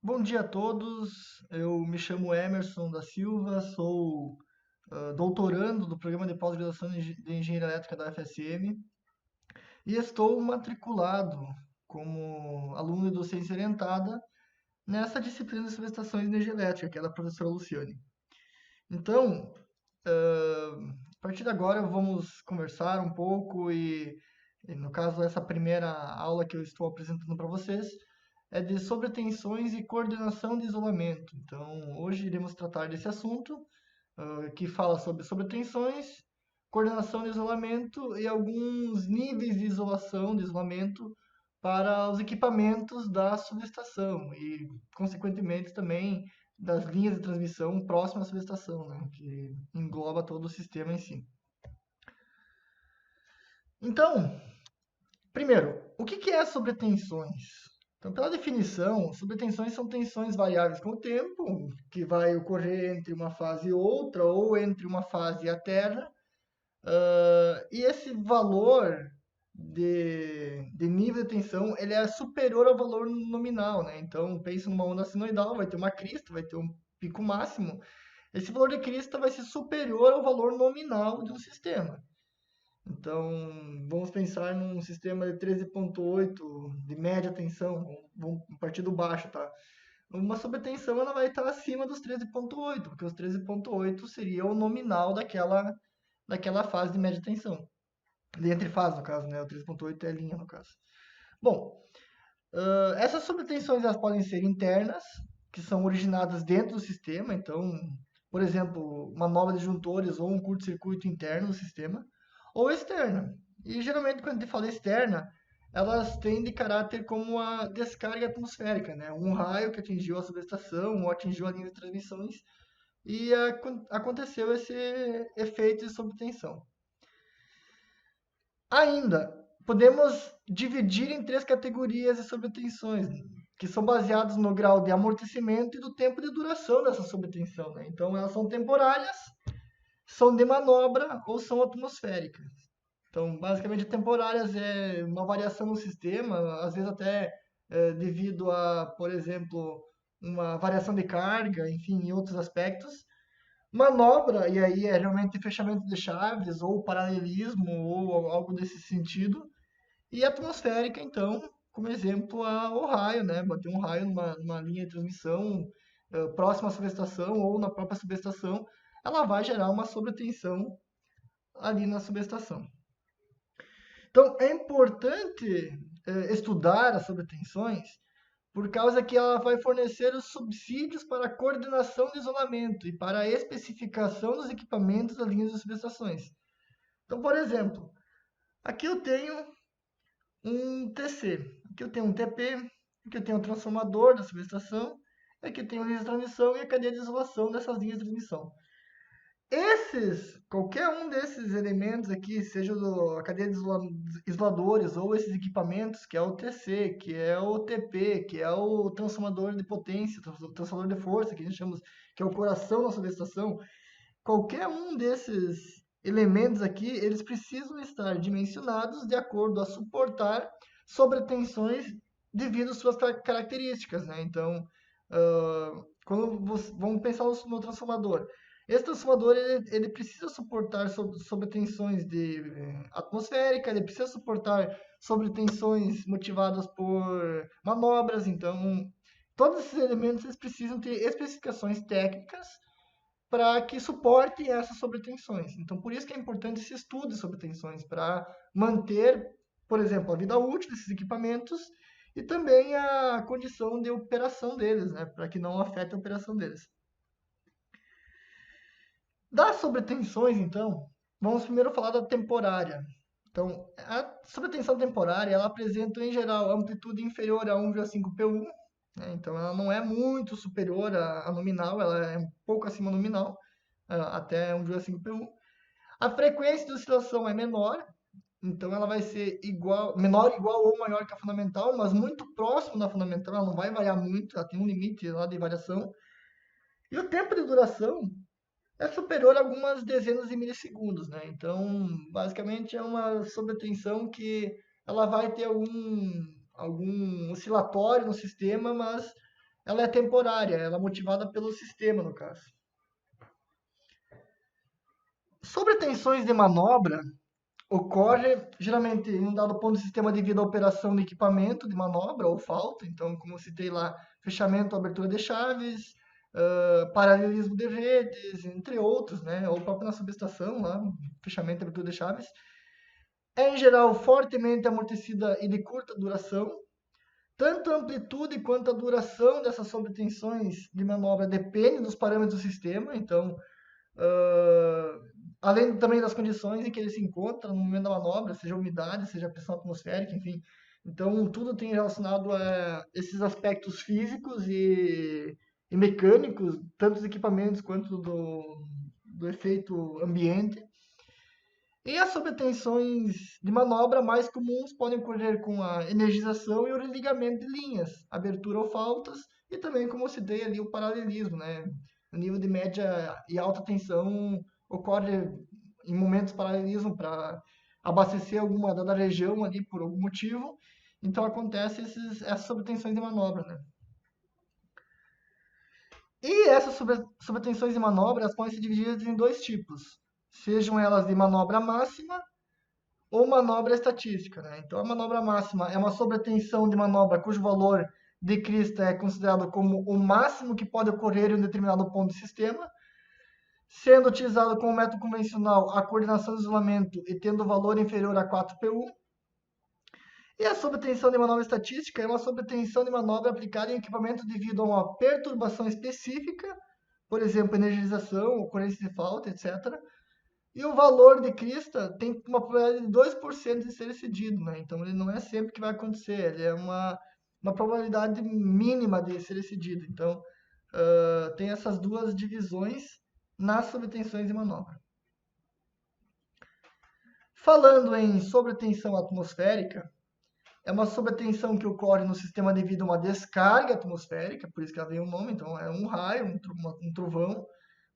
Bom dia a todos, eu me chamo Emerson da Silva, sou doutorando do programa de pós-graduação de Engenharia Elétrica da UFSM e estou matriculado como aluno de docência orientada nessa disciplina de subestações de energia elétrica, que é da professora Luciane. Então, a partir de agora vamos conversar um pouco e no caso, essa primeira aula que eu estou apresentando para vocês é de sobretensões e coordenação de isolamento. Então, hoje iremos tratar desse assunto, que fala sobre sobretensões, coordenação de isolamento e alguns níveis de isolação, de isolamento para os equipamentos da subestação e, consequentemente, também das linhas de transmissão próximas à subestação, né, que engloba todo o sistema em si. Então, primeiro, o que é sobretensões? Então, pela definição, sobretensões são tensões variáveis com o tempo, que vai ocorrer entre uma fase e outra, ou entre uma fase e a Terra. E esse valor de nível de tensão, ele é superior ao valor nominal, né? Então, pensa numa onda sinoidal, vai ter uma crista, vai ter um pico máximo. Esse valor de crista vai ser superior ao valor nominal de um sistema. Então, vamos pensar num sistema de 13,8 de média tensão, vamos partir do baixo, tá? Uma sobretensão ela vai estar acima dos 13,8, porque os 13,8 seria o nominal daquela fase de média tensão. De entre fase, no caso, né? O 13,8 é linha, no caso. Bom, essas sobretensões elas podem ser internas, que são originadas dentro do sistema, então, por exemplo, uma nova de disjuntores ou um curto-circuito interno do sistema, ou externa. E geralmente, quando a gente fala externa, elas têm de caráter como a descarga atmosférica, né? Um raio que atingiu a subestação ou atingiu a linha de transmissões e aconteceu esse efeito de sobretensão. Ainda, podemos dividir em três categorias de sobretensões, que são baseadas no grau de amortecimento e do tempo de duração dessa sobretensão, né? Então, elas são temporárias, são de manobra ou são atmosféricas. Então, basicamente, temporárias é uma variação no sistema, às vezes até devido a, por exemplo, uma variação de carga, enfim, em outros aspectos. Manobra, e aí é realmente fechamento de chaves, ou paralelismo, ou algo desse sentido. E atmosférica, então, como exemplo, o raio, né? Bater um raio numa linha de transmissão próxima à subestação ou na própria subestação, ela vai gerar uma sobretensão ali na subestação. Então, é importante estudar as sobretensões por causa que ela vai fornecer os subsídios para a coordenação de isolamento e para a especificação dos equipamentos das linhas de subestações. Então, por exemplo, aqui eu tenho um TC, aqui eu tenho um TP, aqui eu tenho um transformador da subestação, aqui eu tenho linha de transmissão e a cadeia de isolação dessas linhas de transmissão. Qualquer um desses elementos aqui, seja a cadeia de isoladores ou esses equipamentos, que é o TC, que é o TP, que é o transformador de potência, transformador de força, que a gente chama, que é o coração da subestação, qualquer um desses elementos aqui, eles precisam estar dimensionados de acordo a suportar sobretensões devido às suas características, né? Então, vamos pensar no transformador. Esse transformador ele precisa suportar sobretensões de atmosférica, ele precisa suportar sobretensões motivadas por manobras. Então, todos esses elementos eles precisam ter especificações técnicas para que suportem essas sobretensões. Então, por isso que é importante esse estudo de sobretensões, para manter, por exemplo, a vida útil desses equipamentos e também a condição de operação deles, né, para que não afete a operação deles. Das sobretensões, então, vamos primeiro falar da temporária. Então, a sobretensão temporária, ela apresenta, em geral, amplitude inferior a 1,5 PU, né? Então, ela não é muito superior à nominal, ela é um pouco acima nominal, até 1,5 PU. A frequência de oscilação é menor, então ela vai ser menor, igual ou maior que a fundamental, mas muito próximo da fundamental, ela não vai variar muito, ela tem um limite lá de variação. E o tempo de duração é superior a algumas dezenas de milissegundos, né? Então, basicamente é uma sobretensão que ela vai ter algum oscilatório no sistema, mas ela é temporária, ela é motivada pelo sistema, no caso. Sobre tensões de manobra, ocorre geralmente em um dado ponto do sistema devido à operação do equipamento de manobra ou falta. Então, como eu citei lá, fechamento ou abertura de chaves, paralelismo de redes, entre outros, né? Ou próprio na subestação, lá, fechamento e abertura de chaves. É, em geral, fortemente amortecida e de curta duração. Tanto a amplitude quanto a duração dessas sobretensões de manobra depende dos parâmetros do sistema. Então, além também das condições em que ele se encontra no momento da manobra, seja a umidade, seja a pressão atmosférica, enfim. Então, tudo tem relacionado a esses aspectos físicos e mecânicos, tanto dos equipamentos quanto do efeito ambiente. E as sobretensões de manobra mais comuns podem ocorrer com a energização e o religamento de linhas, abertura ou faltas, e também, como eu citei ali, o paralelismo, né? O nível de média e alta tensão ocorre em momentos de paralelismo para abastecer alguma dada região ali por algum motivo. Então, acontece essas sobretensões de manobra, né? E essas sobretensões de manobra elas podem ser divididas em dois tipos. Sejam elas de manobra máxima ou manobra estatística, né? Então, a manobra máxima é uma sobretensão de manobra cujo valor de crista é considerado como o máximo que pode ocorrer em um determinado ponto do sistema, sendo utilizado como método convencional a coordenação de isolamento e tendo valor inferior a 4PU. E a sobretensão de manobra estatística é uma sobretensão de manobra aplicada em equipamento devido a uma perturbação específica, por exemplo, energização, ocorrência de falta, etc., e o valor de crista tem uma probabilidade de 2% de ser excedido, né? Então, ele não é sempre que vai acontecer, ele é uma probabilidade mínima de ser excedido. Então, tem essas duas divisões nas sobretensões de manobra. Falando em sobretensão atmosférica, é uma sobretensão que ocorre no sistema devido a uma descarga atmosférica, por isso que ela tem um nome, então é um raio, um trovão,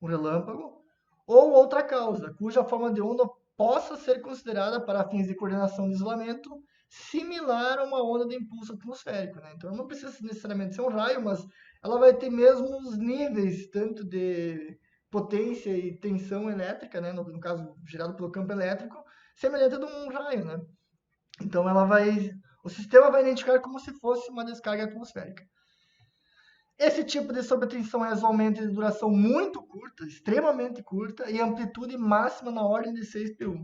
um relâmpago, ou outra causa, cuja forma de onda possa ser considerada para fins de coordenação de isolamento, similar a uma onda de impulso atmosférico, né? Então não precisa necessariamente ser um raio, mas ela vai ter mesmo os níveis, tanto de potência e tensão elétrica, né? No caso, gerado pelo campo elétrico, semelhante a de um raio, né? Então o sistema vai identificar como se fosse uma descarga atmosférica. Esse tipo de sobretensão é usualmente de duração muito curta, extremamente curta, e amplitude máxima na ordem de 6PU.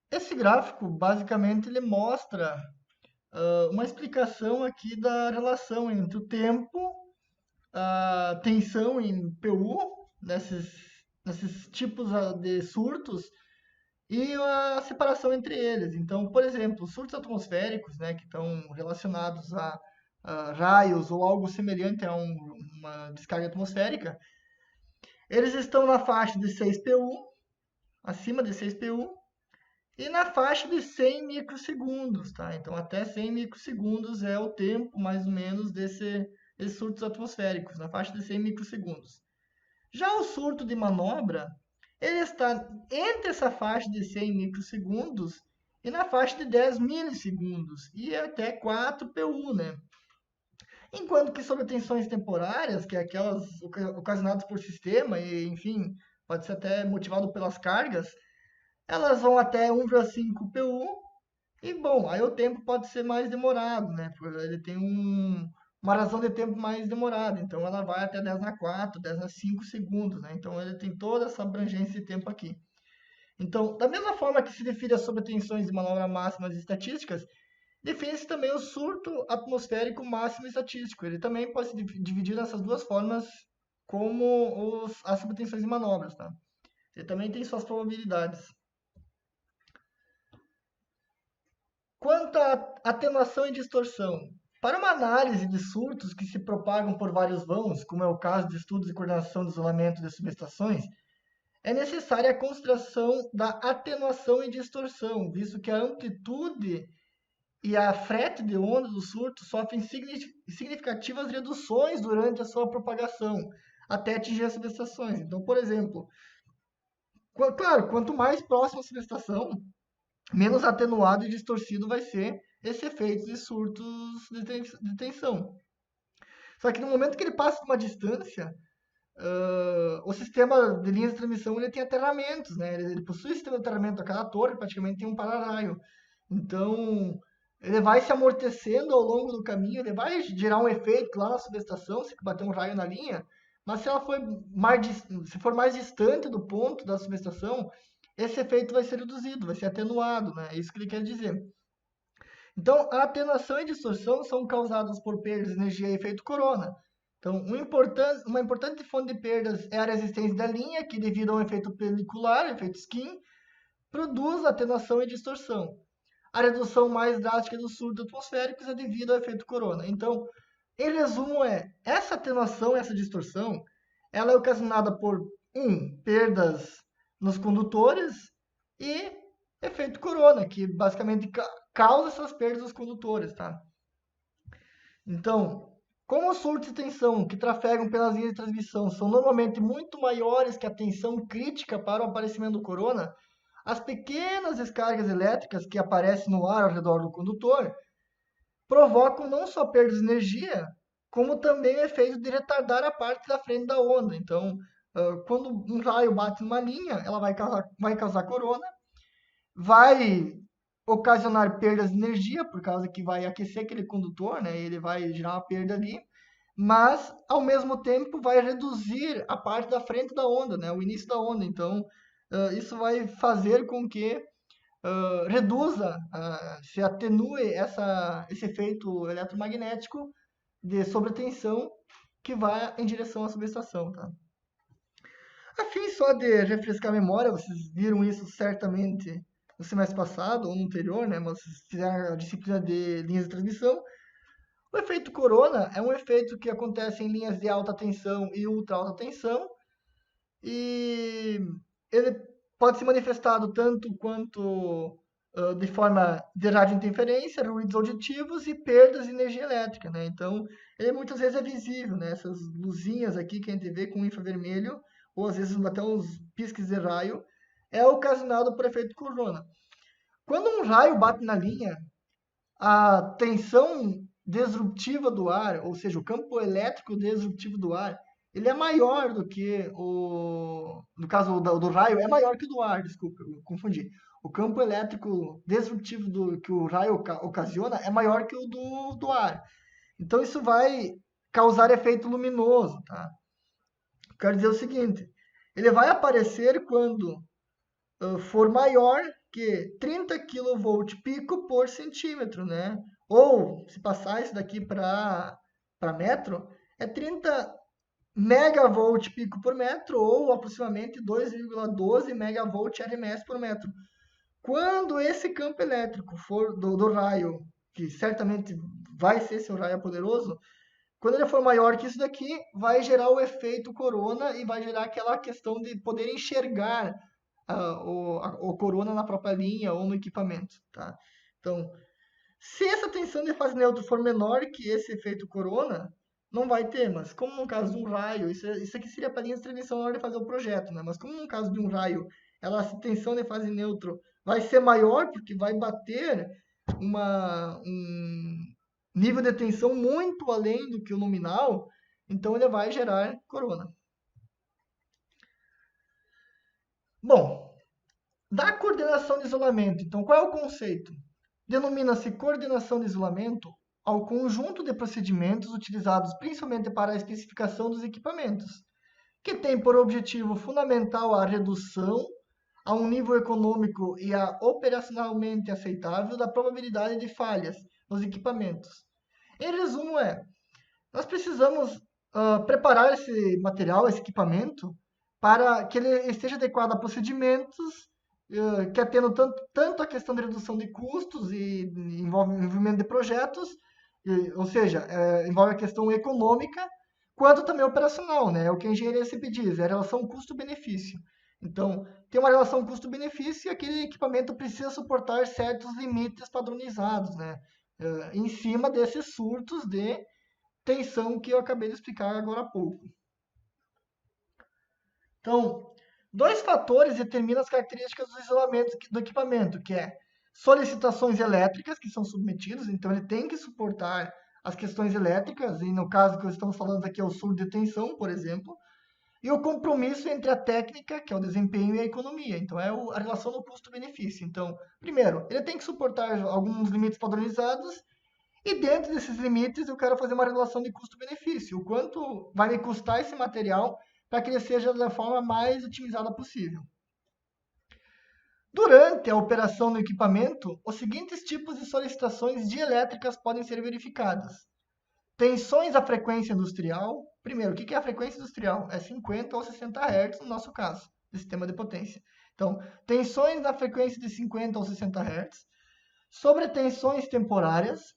Esse gráfico, basicamente, ele mostra uma explicação aqui da relação entre o tempo, a tensão em PU, nesses tipos de surtos, e a separação entre eles. Então, por exemplo, os surtos atmosféricos, né, que estão relacionados a raios ou algo semelhante a uma descarga atmosférica, eles estão na faixa de 6PU, acima de 6PU, e na faixa de 100 microsegundos, tá? Então, até 100 microsegundos é o tempo, mais ou menos, desses surtos atmosféricos, na faixa de 100 microsegundos. Já o surto de manobra, ele está entre essa faixa de 100 microsegundos e na faixa de 10 milissegundos, e até 4PU, né? Enquanto que sobre tensões temporárias, que é aquelas ocasionadas por sistema, e enfim, pode ser até motivado pelas cargas, elas vão até 1,5 PU, e bom, aí o tempo pode ser mais demorado, né? Porque ele tem uma razão de tempo mais demorada, então ela vai até 10 na 4, 10 na 5 segundos, né? Então ele tem toda essa abrangência de tempo aqui. Então, da mesma forma que se define as sobretensões de manobra máximas estatísticas, define-se também o surto atmosférico máximo estatístico. Ele também pode se dividir nessas duas formas como as sobretensões de manobras, tá? Ele também tem suas probabilidades. Quanto à atenuação e distorção, para uma análise de surtos que se propagam por vários vãos, como é o caso de estudos de coordenação de isolamento de subestações, é necessária a consideração da atenuação e distorção, visto que a amplitude e a frete de onda do surto sofrem significativas reduções durante a sua propagação, até atingir as subestações. Então, por exemplo, claro, quanto mais próximo a subestação, menos atenuado e distorcido vai ser esse efeito de surtos de tensão. Só que no momento que ele passa de uma distância, o sistema de linhas de transmissão ele tem aterramentos, né? Ele possui sistema de aterramento. A cada torre praticamente tem um para-raio. Então, ele vai se amortecendo ao longo do caminho, ele vai gerar um efeito lá na subestação, se bater um raio na linha, mas se ela se for mais distante do ponto da subestação, esse efeito vai ser reduzido, vai ser atenuado, né? É isso que ele quer dizer. Então, a atenuação e distorção são causadas por perdas de energia e efeito corona. Então, uma importante fonte de perdas é a resistência da linha, que devido ao efeito pelicular, efeito skin, produz atenuação e distorção. A redução mais drástica dos surtos atmosféricos é devido ao efeito corona. Então, em resumo, essa atenuação, essa distorção, ela é ocasionada por, perdas nos condutores e efeito corona, que basicamente causa essas perdas nos condutores, tá? Então, como os surtos de tensão que trafegam pelas linhas de transmissão são normalmente muito maiores que a tensão crítica para o aparecimento do corona, as pequenas descargas elétricas que aparecem no ar ao redor do condutor provocam não só perdas de energia, como também o efeito de retardar a parte da frente da onda. Então, quando um raio bate numa linha, ela vai causar corona, vai ocasionar perdas de energia, por causa que vai aquecer aquele condutor, né? Ele vai gerar uma perda ali, mas ao mesmo tempo vai reduzir a parte da frente da onda, né? O início da onda. Então, isso vai fazer com que reduza, se atenue esse efeito eletromagnético de sobretensão que vai em direção à subestação, tá? A fim só de refrescar a memória, vocês viram isso certamente no semestre passado ou no anterior, né? Mas vocês fizeram a disciplina de linhas de transmissão. O efeito corona é um efeito que acontece em linhas de alta tensão e ultra alta tensão, e ele pode ser manifestado tanto quanto de forma de radiointerferência, ruídos auditivos e perdas de energia elétrica, né? Então, ele muitas vezes é visível, né? Essas luzinhas aqui que a gente vê com infravermelho, ou às vezes até uns pisques de raio, é ocasionado por efeito corona. Quando um raio bate na linha, a tensão disruptiva do ar, ou seja, o campo elétrico disruptivo do ar, ele é maior do que no caso do raio, é maior que o do ar, desculpa, eu confundi. O campo elétrico disruptivo que o raio ocasiona é maior que o do ar. Então isso vai causar efeito luminoso, tá? Quero dizer o seguinte, ele vai aparecer quando for maior que 30 kV pico por centímetro, né? Ou, se passar isso daqui para metro, é 30 megavolt pico por metro, ou aproximadamente 2,12 megavolt RMS por metro. Quando esse campo elétrico for do raio, que certamente vai ser seu raio poderoso, quando ele for maior que isso daqui, vai gerar o efeito corona e vai gerar aquela questão de poder enxergar o corona na própria linha ou no equipamento, tá? Então, se essa tensão de fase neutra for menor que esse efeito corona, não vai ter, mas como no caso de um raio, isso aqui seria para linha de transmissão na hora de fazer o projeto, né? Mas como no caso de um raio, a tensão de fase neutra vai ser maior, porque vai bater um nível de tensão muito além do que o nominal, então ele vai gerar corona. Bom, da coordenação de isolamento, então, qual é o conceito? Denomina-se coordenação de isolamento ao conjunto de procedimentos utilizados principalmente para a especificação dos equipamentos, que tem por objetivo fundamental a redução a um nível econômico e a operacionalmente aceitável da probabilidade de falhas nos equipamentos. Em resumo, nós precisamos preparar esse material, esse equipamento, para que ele esteja adequado a procedimentos que atendam tanto a questão de redução de custos e envolvimento de projetos, ou seja, envolve a questão econômica, quanto também operacional, né? É o que a engenharia sempre diz, é a relação custo-benefício. Então, tem uma relação custo-benefício e aquele equipamento precisa suportar certos limites padronizados, né? Em cima desses surtos de tensão que eu acabei de explicar agora há pouco. Então, dois fatores determinam as características do isolamento do equipamento, que é solicitações elétricas que são submetidas, então ele tem que suportar as questões elétricas, e no caso que estamos falando aqui é o sul de tensão, por exemplo, e o compromisso entre a técnica, que é o desempenho, e a economia. Então, é a relação do custo-benefício. Então, primeiro, ele tem que suportar alguns limites padronizados, e dentro desses limites eu quero fazer uma relação de custo-benefício. O quanto vai me custar esse material para que ele seja da forma mais otimizada possível. Durante a operação do equipamento, os seguintes tipos de solicitações dielétricas podem ser verificadas. Tensões à frequência industrial. Primeiro, o que é a frequência industrial? É 50 ou 60 Hz no nosso caso, de sistema de potência. Então, tensões na frequência de 50 ou 60 Hz. Sobretensões temporárias,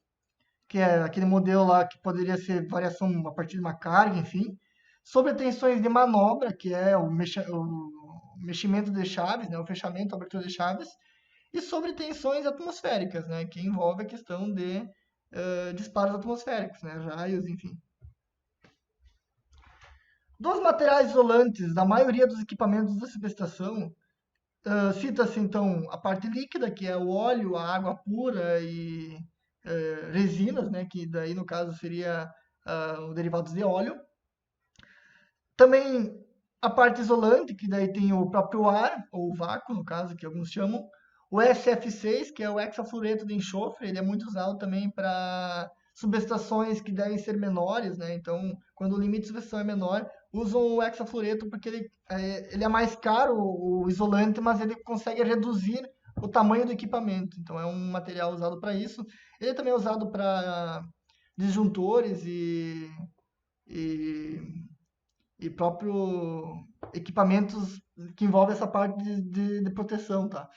que é aquele modelo lá que poderia ser variação a partir de uma carga, enfim. Sobretensões de manobra, que é o meximento de chaves, né, o fechamento, a abertura de chaves. E sobretensões atmosféricas, né, que envolve a questão de disparos atmosféricos, né, raios, enfim. Dos materiais isolantes da maioria dos equipamentos da subestação, cita-se então a parte líquida, que é o óleo, a água pura e resinas, né, que daí no caso seria os derivados de óleo. Também a parte isolante, que daí tem o próprio ar, ou o vácuo, no caso, que alguns chamam. O SF6, que é o hexafluoreto de enxofre, ele é muito usado também para subestações que devem ser menores, né? Então, quando o limite de subestação é menor, usam o hexafluoreto porque ele é mais caro, o isolante, mas ele consegue reduzir o tamanho do equipamento. Então, é um material usado para isso. Ele também é usado para disjuntores e próprio equipamentos que envolvem essa parte de proteção, tá?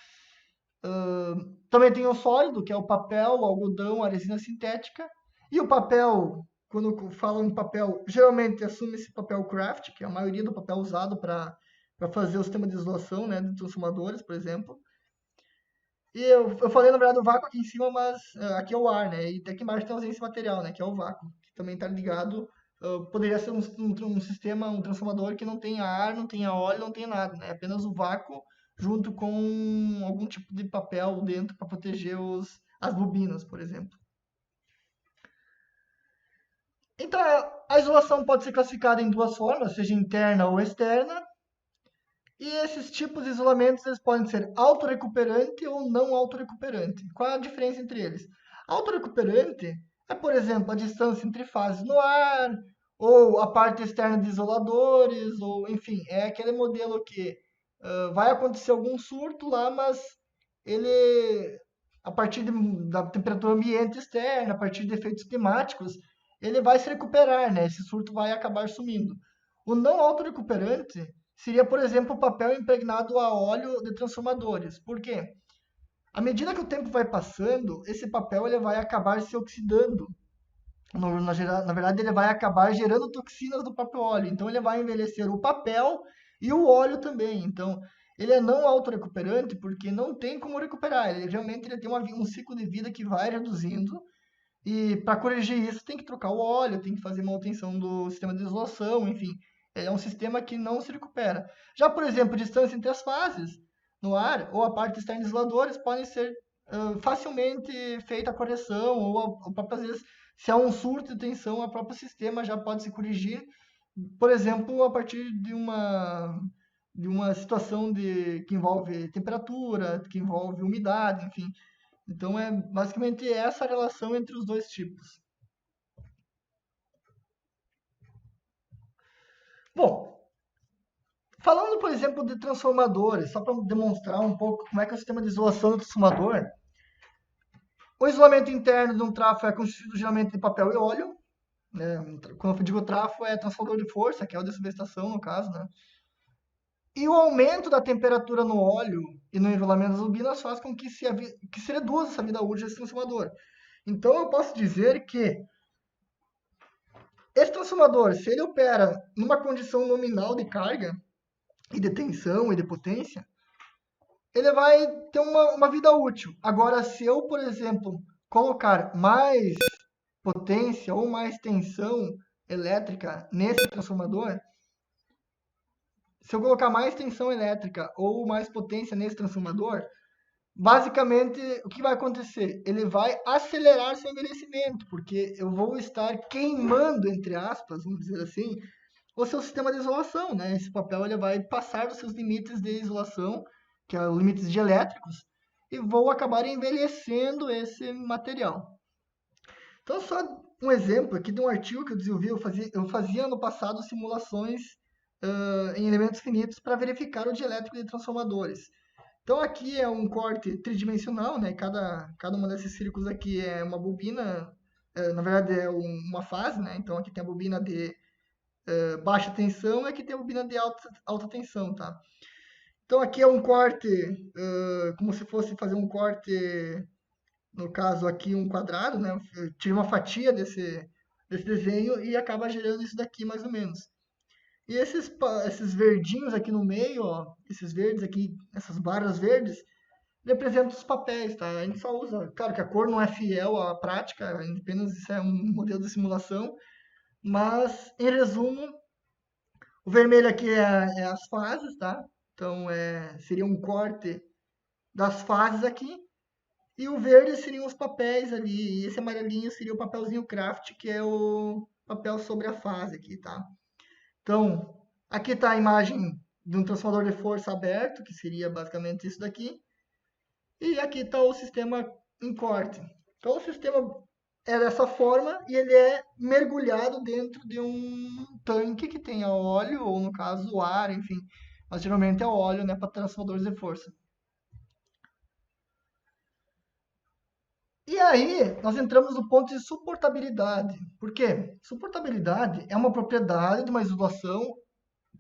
Também tem o sólido, que é o papel, o algodão, a resina sintética. E o papel, quando falam em papel, geralmente assume esse papel craft, que é a maioria do papel usado para fazer o sistema de isolação, né, de transformadores, por exemplo. E eu falei, na verdade, o vácuo aqui em cima, mas aqui é o ar, né? E até aqui embaixo tem esse material, né, que é o vácuo, que também está ligado. Poderia ser um sistema, um transformador que não tenha ar, não tenha óleo, não tenha nada, né? Apenas o vácuo junto com algum tipo de papel dentro para proteger as bobinas, por exemplo. Então, a isolação pode ser classificada em duas formas, seja interna ou externa. E esses tipos de isolamentos eles podem ser autorrecuperante ou não autorrecuperante. Qual é a diferença entre eles? Autorrecuperante é, por exemplo, a distância entre fases no ar, ou a parte externa de isoladores, ou enfim, é aquele modelo que vai acontecer algum surto lá, mas ele, a partir da temperatura ambiente externa, a partir de efeitos climáticos, ele vai se recuperar, né? Esse surto vai acabar sumindo. O não autorrecuperante seria, por exemplo, o papel impregnado a óleo de transformadores. Por quê? À medida que o tempo vai passando, esse papel ele vai acabar se oxidando. Na verdade, ele vai acabar gerando toxinas do próprio óleo. Então, ele vai envelhecer o papel e o óleo também. Então, ele é não autorrecuperante porque não tem como recuperar. Ele realmente ele tem um ciclo de vida que vai reduzindo. E para corrigir isso, tem que trocar o óleo, tem que fazer manutenção do sistema de isolação, enfim. É um sistema que não se recupera. Já, por exemplo, distância entre as fases no ar ou a parte externa de isoladores podem ser facilmente feita a correção ou próprias vezes, se há um surto de tensão, o próprio sistema já pode se corrigir, por exemplo, a partir de uma situação que envolve temperatura, que envolve umidade, enfim. Então, é basicamente essa relação entre os dois tipos. Bom, falando, por exemplo, de transformadores, só para demonstrar um pouco como é que é o sistema de isolação do transformador, o isolamento interno de um trafo é constituído geralmente de papel e óleo, né? Quando eu digo trafo, é transformador de força, que é o de subestação, no caso, né? E o aumento da temperatura no óleo e no enrolamento das bobinas faz com que se reduza essa vida útil desse transformador. Então, eu posso dizer que esse transformador, se ele opera numa condição nominal de carga e de tensão e de potência, ele vai ter uma vida útil. Agora, se eu, por exemplo, colocar mais potência ou mais tensão elétrica nesse transformador, se eu colocar mais tensão elétrica ou mais potência nesse transformador, basicamente, o que vai acontecer? Ele vai acelerar seu envelhecimento, porque eu vou estar queimando, entre aspas, vamos dizer assim, o seu sistema de isolação, né? Esse papel ele vai passar dos seus limites de isolação, que são os limites dielétricos, e vou acabar envelhecendo esse material. Então, só um exemplo aqui de um artigo que eu desenvolvi, eu fazia ano passado simulações em elementos finitos para verificar o dielétrico de transformadores. Então, aqui é um corte tridimensional, né? Cada uma desses círculos aqui é uma bobina, na verdade é uma fase, né? Então, aqui tem a bobina de baixa tensão e aqui tem a bobina de alta tensão, tá? Então, aqui é um corte, como se fosse fazer um corte, no caso aqui um quadrado, né? Eu tiro uma fatia desse desenho e acaba gerando isso daqui, mais ou menos. E esses verdinhos aqui no meio, ó, esses verdes aqui, essas barras verdes, representam os papéis, tá? A gente só usa, claro que a cor não é fiel à prática, apenas isso é um modelo de simulação, mas, em resumo, o vermelho aqui é as fases, tá? Então, seria um corte das fases aqui, e o verde seriam os papéis ali, e esse amarelinho seria o papelzinho craft, que é o papel sobre a fase aqui, tá? Então, aqui está a imagem de um transformador de força aberto, que seria basicamente isso daqui. E aqui está o sistema em corte. Então, o sistema é dessa forma e ele é mergulhado dentro de um tanque que tenha óleo, ou no caso, o ar, enfim. Mas geralmente é óleo, né, para transformadores de força. E aí, nós entramos no ponto de suportabilidade. Por quê? Suportabilidade é uma propriedade de uma isolação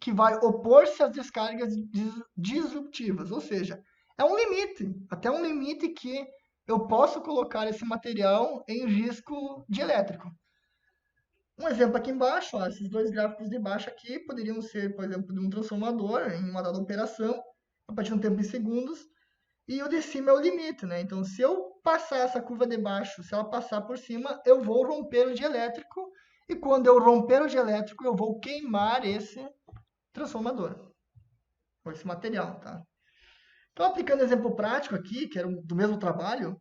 que vai opor-se às descargas disruptivas, ou seja, é um limite, até um limite que eu posso colocar esse material em risco dielétrico. Um exemplo aqui embaixo, ó, esses dois gráficos de baixo aqui poderiam ser, por exemplo, de um transformador em uma dada operação, a partir de um tempo em segundos, e o de cima é o limite, né? Então, se eu passar essa curva de baixo, se ela passar por cima, eu vou romper o dielétrico, e quando eu romper o dielétrico, eu vou queimar esse transformador, ou esse material, tá? Então, aplicando exemplo prático aqui, que era do mesmo trabalho,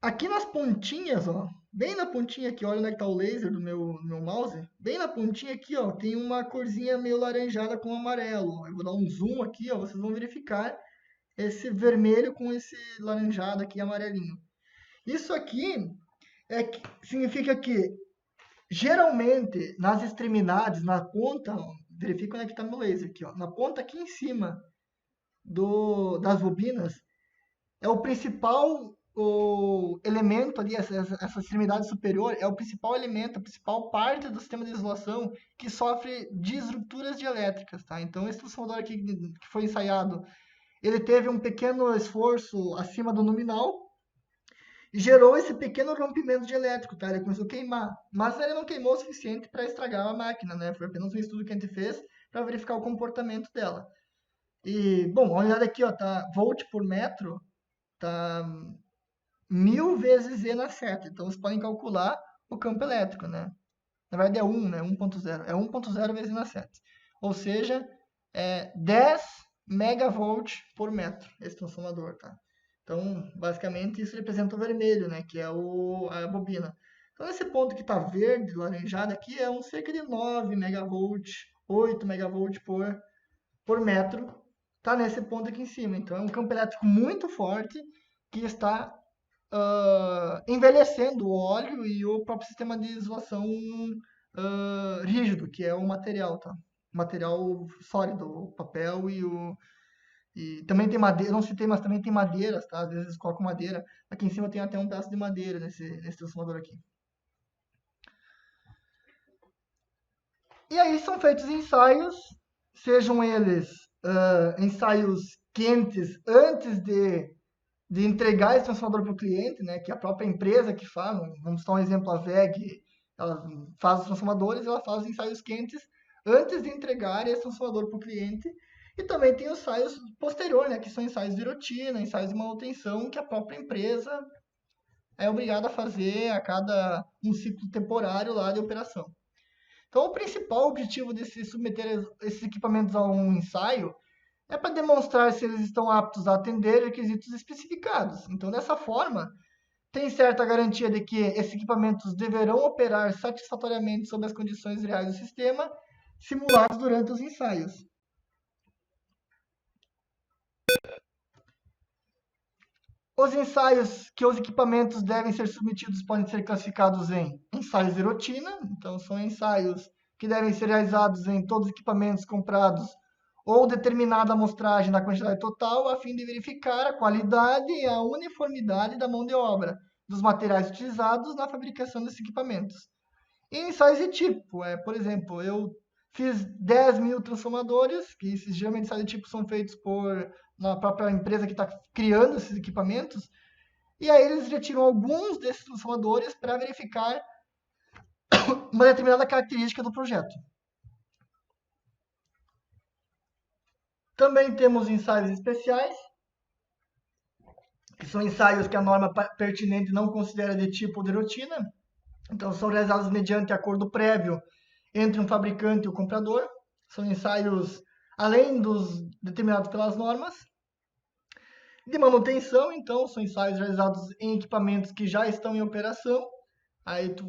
aqui nas pontinhas, ó, bem na pontinha aqui, olha onde é que tá o laser do meu mouse, bem na pontinha aqui, ó, tem uma corzinha meio laranjada com amarelo. Eu vou dar um zoom aqui, ó, vocês vão verificar esse vermelho com esse laranjado aqui amarelinho. Isso aqui significa que, geralmente, nas extremidades, na ponta, ó, verifica onde é que está meu laser aqui, ó, na ponta aqui em cima das bobinas, é o principal elemento ali, essa extremidade superior, é o principal elemento, a principal parte do sistema de isolação que sofre disrupturas dielétricas, tá? Então, esse transformador aqui que foi ensaiado, ele teve um pequeno esforço acima do nominal e gerou esse pequeno rompimento dielétrico, tá? Ele começou a queimar, mas ele não queimou o suficiente para estragar a máquina, né? Foi apenas um estudo que a gente fez para verificar o comportamento dela. E, bom, a unidade aqui, ó, tá volt por metro, tá 1000 vezes E na seta. Então, vocês podem calcular o campo elétrico, né? Na verdade é 1, né? 1.0. É 1.0 vezes E na seta. Ou seja, é 10 megavolt por metro, esse transformador, tá? Então, basicamente, isso representa o vermelho, né? Que é a bobina. Então, esse ponto que está verde, laranjado aqui, é cerca de 9 megavolt, 8 megavolt por metro, está nesse ponto aqui em cima. Então, é um campo elétrico muito forte que está envelhecendo o óleo e o próprio sistema de isolação rígido, que é o material, tá? O material sólido, o papel e também tem madeira, não citei, mas também tem madeiras, tá? Às vezes colocam madeira. Aqui em cima tem até um pedaço de madeira nesse transformador aqui. E aí são feitos ensaios, sejam eles ensaios quentes antes de entregar esse transformador para o cliente, né, que é a própria empresa que faz. Vamos dar um exemplo, a VEG, ela faz os transformadores, ela faz os ensaios quentes antes de entregar esse transformador para o cliente. E também tem os ensaios posteriores, né, que são ensaios de rotina, ensaios de manutenção, que a própria empresa é obrigada a fazer a cada um ciclo temporário lá de operação. Então, o principal objetivo de se submeter esses equipamentos a um ensaio é para demonstrar se eles estão aptos a atender requisitos especificados. Então, dessa forma, tem certa garantia de que esses equipamentos deverão operar satisfatoriamente sob as condições reais do sistema, simuladas durante os ensaios. Os ensaios que os equipamentos devem ser submetidos podem ser classificados em ensaios de rotina, então são ensaios que devem ser realizados em todos os equipamentos comprados ou determinada amostragem da quantidade total, a fim de verificar a qualidade e a uniformidade da mão de obra dos materiais utilizados na fabricação desses equipamentos. E ensaios de tipo, por exemplo, eu fiz 10.000 transformadores, que geralmente ensaios de tipo são feitos na própria empresa que está criando esses equipamentos, e aí eles retiram alguns desses transformadores para verificar uma determinada característica do projeto. Também temos ensaios especiais, que são ensaios que a norma pertinente não considera de tipo de rotina. Então, são realizados mediante acordo prévio entre um fabricante e o comprador. São ensaios além dos determinados pelas normas. De manutenção, então, são ensaios realizados em equipamentos que já estão em operação. Aí tu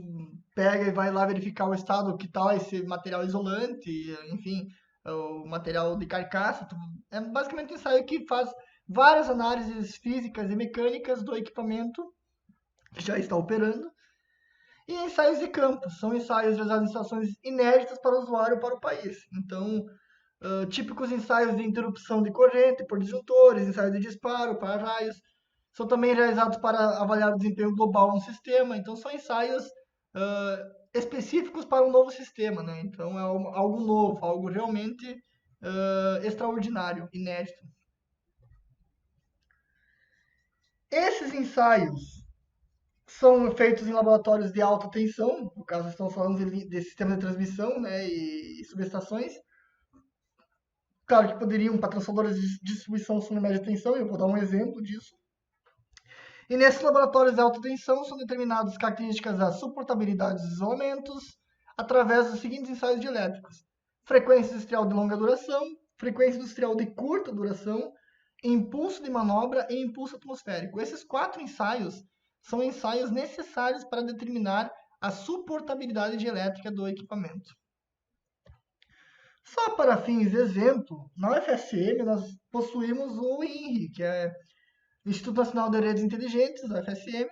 pega e vai lá verificar o estado que está esse material isolante, enfim, o material de carcaça. É basicamente um ensaio que faz várias análises físicas e mecânicas do equipamento que já está operando. E ensaios de campo, são ensaios realizados em situações inéditas para o usuário ou para o país. Então, típicos ensaios de interrupção de corrente por disjuntores, ensaios de disparo para raios, são também realizados para avaliar o desempenho global no sistema. Então, são ensaios específicos para um novo sistema, né? Então, é algo novo, algo realmente extraordinário, inédito. Esses ensaios são feitos em laboratórios de alta tensão, no caso estamos falando de sistemas de transmissão, né, e subestações. Claro que poderiam, para transformadores de distribuição, são de média tensão, eu vou dar um exemplo disso. E nesses laboratórios de alta tensão são determinadas características da suportabilidade dos isolamentos através dos seguintes ensaios dielétricos: frequência industrial de longa duração, frequência industrial de curta duração, impulso de manobra e impulso atmosférico. Esses 4 ensaios são ensaios necessários para determinar a suportabilidade dielétrica do equipamento. Só para fins de exemplo, na UFSM nós possuímos o INRI, que é o Instituto Nacional de Redes Inteligentes, a UFSM,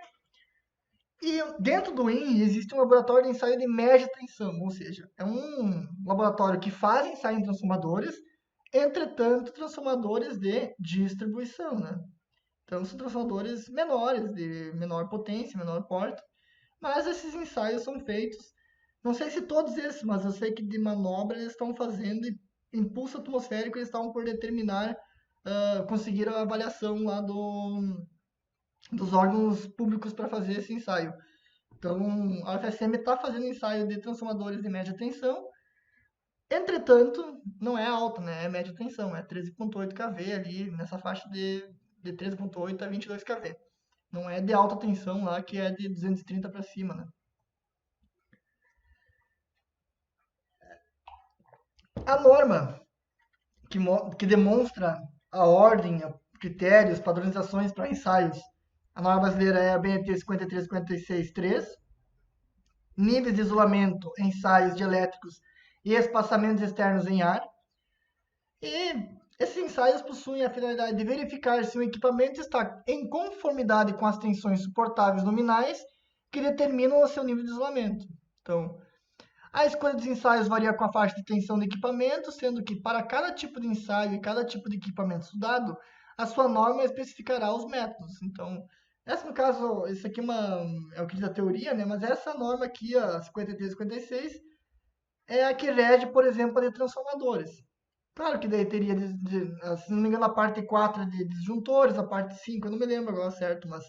e dentro do INRI existe um laboratório de ensaio de média tensão, ou seja, é um laboratório que faz ensaio em transformadores, entretanto, transformadores de distribuição, né? Então, são transformadores menores, de menor potência, menor porte, mas esses ensaios são feitos, não sei se todos esses, mas eu sei que de manobra eles estão fazendo, e impulso atmosférico eles estavam por determinar, conseguir a avaliação lá dos órgãos públicos para fazer esse ensaio. Então, a UFSM está fazendo ensaio de transformadores de média tensão, entretanto, não é alta, né? É média tensão, é 13.8 kV ali, nessa faixa de 13.8 a 22 kV. Não é de alta tensão lá, que é de 230 para cima, né? A norma que demonstra a ordem, critérios, padronizações para ensaios, a norma brasileira é a BNT 5356-3, níveis de isolamento, ensaios dielétricos e espaçamentos externos em ar. E esses ensaios possuem a finalidade de verificar se o equipamento está em conformidade com as tensões suportáveis nominais que determinam o seu nível de isolamento. Então, a escolha dos ensaios varia com a faixa de tensão do equipamento, sendo que para cada tipo de ensaio e cada tipo de equipamento estudado, a sua norma especificará os métodos. Então, essa no caso, isso aqui é o que diz a teoria, né? Mas essa norma aqui, a 5356, é a que rege, por exemplo, a de transformadores. Claro que daí teria, se não me engano, a parte 4 de disjuntores, a parte 5, eu não me lembro agora certo, mas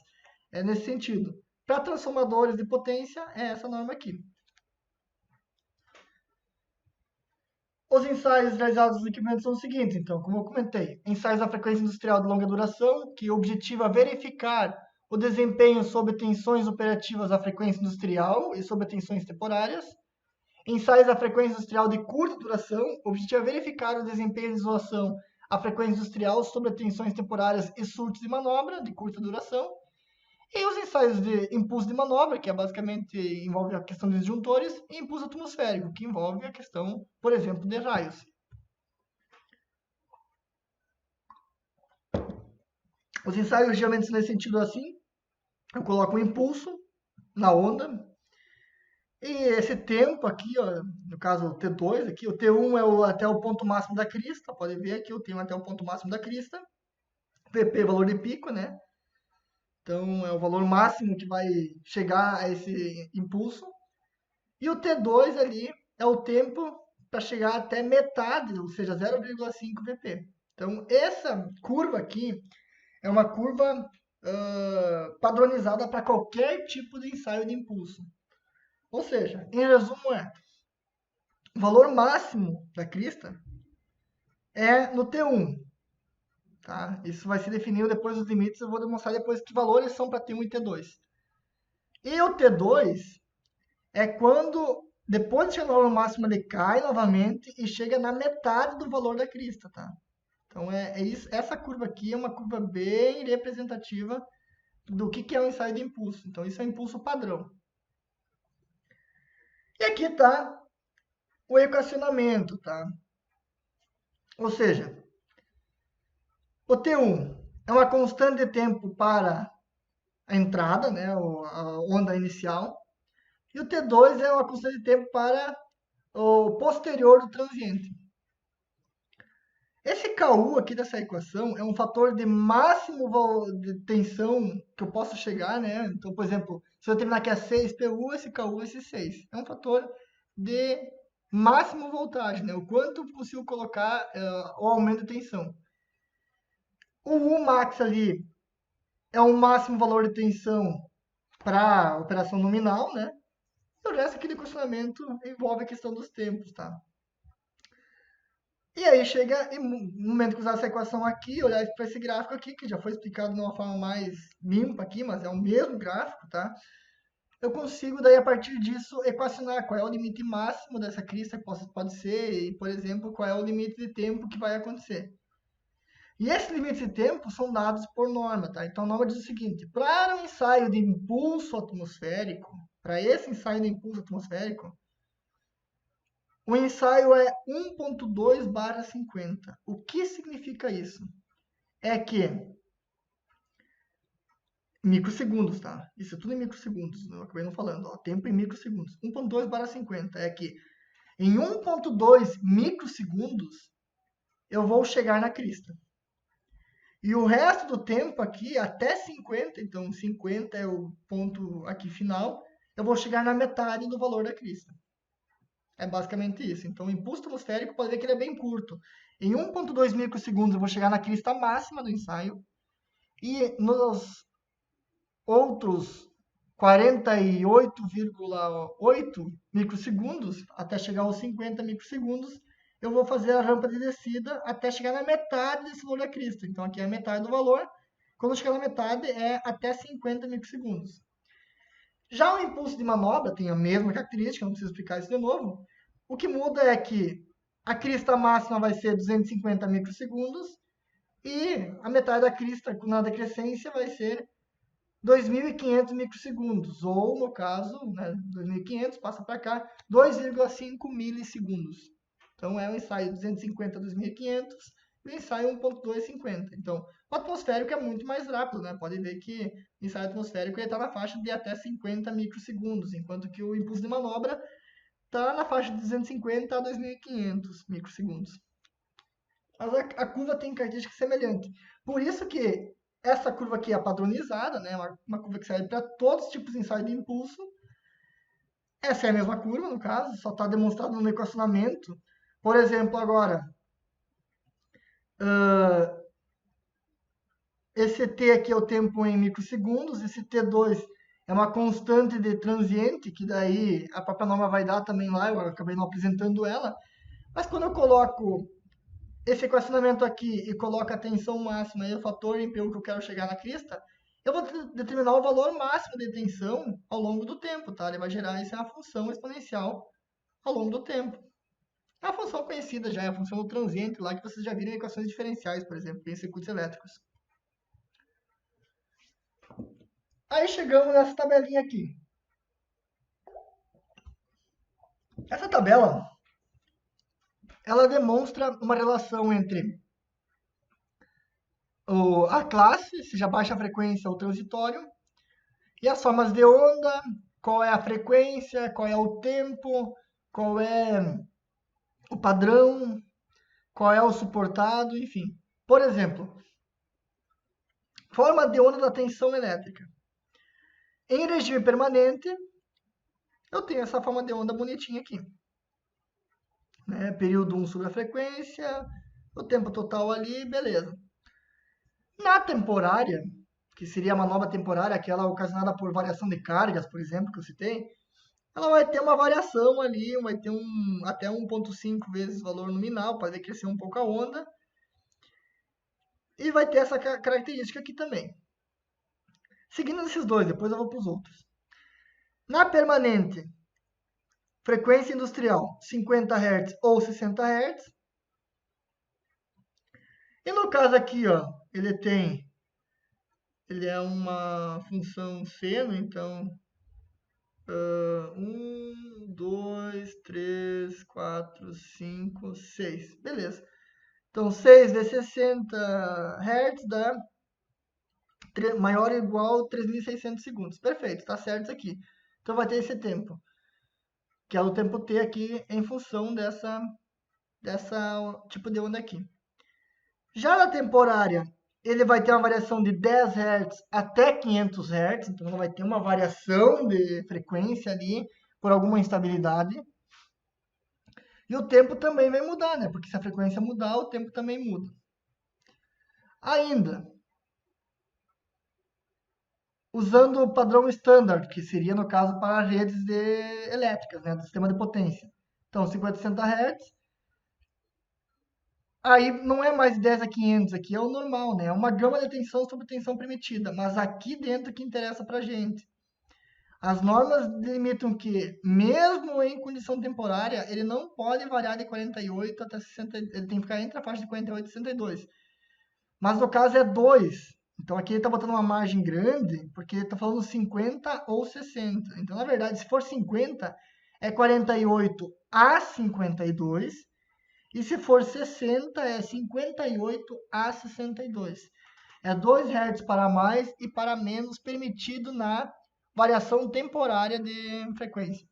é nesse sentido. Para transformadores de potência, é essa norma aqui. Os ensaios realizados nos equipamentos são os seguintes, então, como eu comentei, ensaios da frequência industrial de longa duração, que objetiva verificar o desempenho sob tensões operativas da frequência industrial e sob tensões temporárias. Ensaios da frequência industrial de curta duração, objetiva verificar o desempenho de isolação a frequência industrial sobre tensões temporárias e surtos de manobra de curta duração. E os ensaios de impulso de manobra, que basicamente envolve a questão dos disjuntores, e impulso atmosférico, que envolve a questão, por exemplo, de raios. Os ensaios geralmente são nesse sentido assim. Eu coloco um impulso na onda. E esse tempo aqui, ó, no caso o T2 aqui, o T1 é até o ponto máximo da crista. Pode ver aqui, eu tenho até o ponto máximo da crista. Vp, valor de pico, né? Então, é o valor máximo que vai chegar a esse impulso. E o T2 ali é o tempo para chegar até metade, ou seja, 0,5 Vp. Então, essa curva aqui é uma curva padronizada para qualquer tipo de ensaio de impulso. Ou seja, em resumo o valor máximo da crista é no T1. Tá? Isso vai ser definido depois dos limites, eu vou demonstrar depois que valores são para T1 e T2. E o T2 é quando, depois de chegar no valor máximo, ele cai novamente e chega na metade do valor da crista. Tá? Então, isso. Essa curva aqui é uma curva bem representativa do que é um ensaio de impulso. Então, isso é um impulso padrão. E aqui está o equacionamento. Tá? Ou seja, o T1 é uma constante de tempo para a entrada, né, a onda inicial, e o T2 é uma constante de tempo para o posterior do transiente. Esse KU aqui dessa equação é um fator de máximo de tensão que eu posso chegar, né? Então, por exemplo, se eu terminar aqui a 6 PU, esse KU é esse 6. É um fator de máximo voltagem, né? O quanto eu consigo colocar o aumento de tensão. O U max ali é o máximo valor de tensão para a operação nominal, né? E o resto aqui do equacionamento envolve a questão dos tempos, tá? E aí chega, no momento que usar essa equação aqui, olhar para esse gráfico aqui, que já foi explicado de uma forma mais limpa aqui, mas é o mesmo gráfico, tá? Eu consigo, daí, a partir disso, equacionar qual é o limite máximo dessa crista que pode ser, e, por exemplo, qual é o limite de tempo que vai acontecer. E esses limites de tempo são dados por norma, tá? Então, a norma diz o seguinte: para um ensaio de impulso atmosférico, para esse ensaio de impulso atmosférico, o ensaio é 1.2/50. O que significa isso? É que microsegundos, tá? Isso é tudo em microsegundos, eu acabei não falando, ó, tempo em microsegundos. 1.2/50 é que em 1.2 microsegundos eu vou chegar na crista. E o resto do tempo aqui, até 50, então 50 é o ponto aqui final, eu vou chegar na metade do valor da crista. É basicamente isso. Então, o impulso atmosférico pode ver que ele é bem curto. Em 1.2 microsegundos eu vou chegar na crista máxima do ensaio. E nos outros 48,8 microsegundos, até chegar aos 50 microsegundos, eu vou fazer a rampa de descida até chegar na metade desse valor da crista. Então, aqui é a metade do valor. Quando chegar na metade, é até 50 microsegundos. Já o impulso de manobra tem a mesma característica, não preciso explicar isso de novo. O que muda é que a crista máxima vai ser 250 microsegundos e a metade da crista, na decrescência, vai ser 2.500 microsegundos, ou no caso, né, 2.500, passa para cá, 2,5 milissegundos. Então, é um ensaio 250 a 2.500 e o ensaio 1.250. Então, o atmosférico é muito mais rápido, né? Pode ver que o ensaio atmosférico está na faixa de até 50 microsegundos, enquanto que o impulso de manobra está na faixa de 250 a 2.500 microsegundos. Mas a curva tem característica semelhante. Por isso que essa curva aqui é padronizada, né? Uma curva que serve para todos os tipos de ensaio de impulso. Essa é a mesma curva, no caso, só está demonstrado no equacionamento. Por exemplo, agora, esse t aqui é o tempo em microsegundos, esse t2 é uma constante de transiente, que daí a própria norma vai dar também lá, eu acabei não apresentando ela. Mas quando eu coloco esse equacionamento aqui e coloco a tensão máxima e o fator MPU que eu quero chegar na crista, eu vou determinar o valor máximo de tensão ao longo do tempo, tá? Ele vai gerar isso em uma função exponencial ao longo do tempo. É a função conhecida já, é a função do transiente lá que vocês já viram em equações diferenciais, por exemplo, em circuitos elétricos. Aí chegamos nessa tabelinha aqui. Essa tabela, ela demonstra uma relação entre a classe, seja baixa frequência ou transitório, e as formas de onda, qual é a frequência, qual é o tempo, qual é o padrão, qual é o suportado, enfim. Por exemplo, forma de onda da tensão elétrica. Em regime permanente, eu tenho essa forma de onda bonitinha aqui. Né? Período 1 sobre a frequência, o tempo total ali, beleza. Na temporária, que seria a manobra temporária, aquela ocasionada por variação de cargas, por exemplo, que eu citei, ela vai ter uma variação ali, vai ter até 1,5 vezes o valor nominal, pode crescer um pouco a onda, e vai ter essa característica aqui também. Seguindo esses dois, depois eu vou para os outros. Na permanente, frequência industrial 50 Hz ou 60 Hz. E no caso aqui, ó, ele é uma função seno, então 1, 2, 3, 4, 5, 6. Beleza. Então 6 vezes 60 Hz dá maior ou igual a 3.600 segundos. Perfeito, está certo isso aqui. Então vai ter esse tempo, que é o tempo t aqui em função dessa tipo de onda aqui. Já na temporária, ele vai ter uma variação de 10 Hz até 500 Hz, então ela vai ter uma variação de frequência ali por alguma instabilidade. E o tempo também vai mudar, né? Porque se a frequência mudar, o tempo também muda. Ainda, usando o padrão standard, que seria, no caso, para redes elétricas, né? Do sistema de potência. Então, 50, 60 Hz. Aí não é mais 10 a 500, aqui é o normal, né? É uma gama de tensão sobre tensão permitida. Mas aqui dentro que interessa para a gente. As normas delimitam que, mesmo em condição temporária, ele não pode variar de 48 até 60, ele tem que ficar entre a faixa de 48 e 62. Mas no caso é 2. Então aqui ele está botando uma margem grande, porque ele está falando 50 ou 60. Então, na verdade, se for 50, é 48 a 52. E se for 60, é 58 a 62. É 2 Hz para mais e para menos permitido na variação temporária de frequência.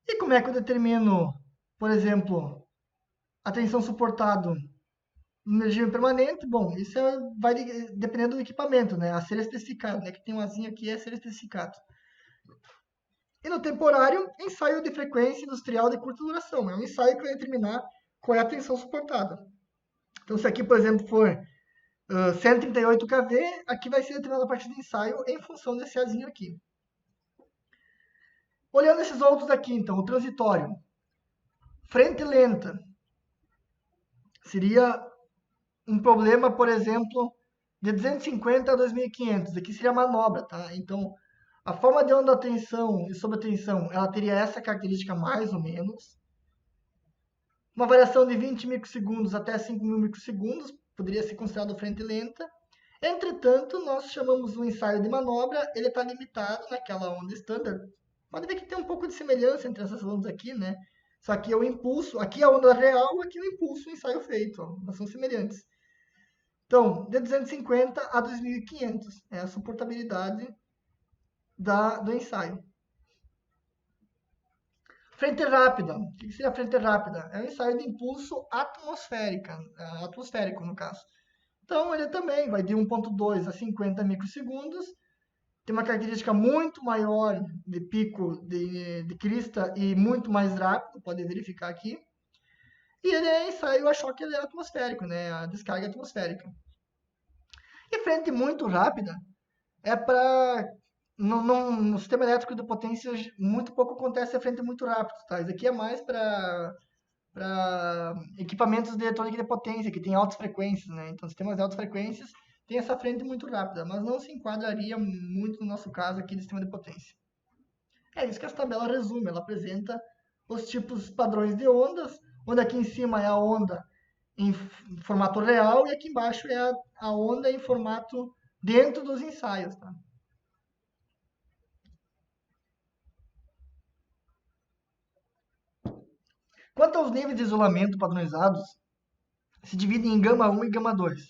E como é que eu determino, por exemplo, a tensão suportada no regime permanente? Bom, isso vai dependendo do equipamento, né? A ser especificado, né? Que tem um azinho aqui, a ser especificado. E no temporário, ensaio de frequência industrial de curta duração. É um ensaio que vai determinar qual é a tensão suportada. Então, se aqui, por exemplo, for 138 kV, aqui vai ser determinado a partir do ensaio em função desse azinho aqui. Olhando esses outros aqui, então, o transitório. Frente lenta. Seria um problema, por exemplo, de 250 a 2500. Aqui seria a manobra, tá? Então, a forma de onda da tensão e sobre a tensão, ela teria essa característica mais ou menos. Uma variação de 20 microsegundos até 5.000 microsegundos poderia ser considerado frente lenta. Entretanto, nós chamamos o ensaio de manobra, ele está limitado naquela onda standard. Pode ver que tem um pouco de semelhança entre essas ondas aqui, né? Só que o impulso, aqui é a onda real, aqui é o impulso, o ensaio feito, ó, elas são semelhantes. Então, de 250 a 2.500 é a suportabilidade do ensaio. Frente rápida. O que seria a frente rápida? É um ensaio de impulso atmosférico, no caso. Então, ele também vai de 1,2 a 50 microsegundos. Tem uma característica muito maior de pico de crista e muito mais rápido, pode verificar aqui. E ele é ensaio a choque atmosférico, né? A descarga atmosférica. E frente muito rápida é para... No sistema elétrico de potência, muito pouco acontece a frente muito rápido, tá? Isso aqui é mais para equipamentos de eletrônica de potência, que tem altas frequências, né? Então, sistemas de altas frequências tem essa frente muito rápida, mas não se enquadraria muito no nosso caso aqui de sistema de potência. É isso que essa tabela resume, ela apresenta os tipos padrões de ondas, onde aqui em cima é a onda em formato real e aqui embaixo é a onda em formato dentro dos ensaios. Tá? Quanto aos níveis de isolamento padronizados, se dividem em gama 1 e gama 2.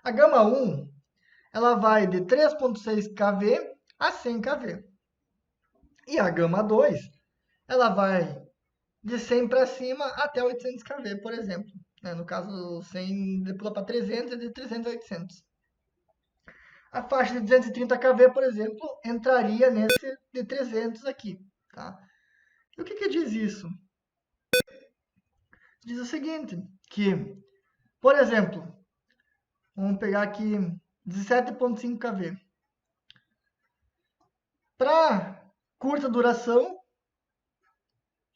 A gama 1 ela vai de 3.6 kV a 100 kV. E a gama 2 ela vai de 100 para cima até 800 kV, por exemplo. No caso, 100 pula para 300 e de 300 a 800. A faixa de 230 kV, por exemplo, entraria nesse de 300 aqui. Tá? E o que diz isso? Diz o seguinte, que, por exemplo, vamos pegar aqui 17.5 kV. Para curta duração,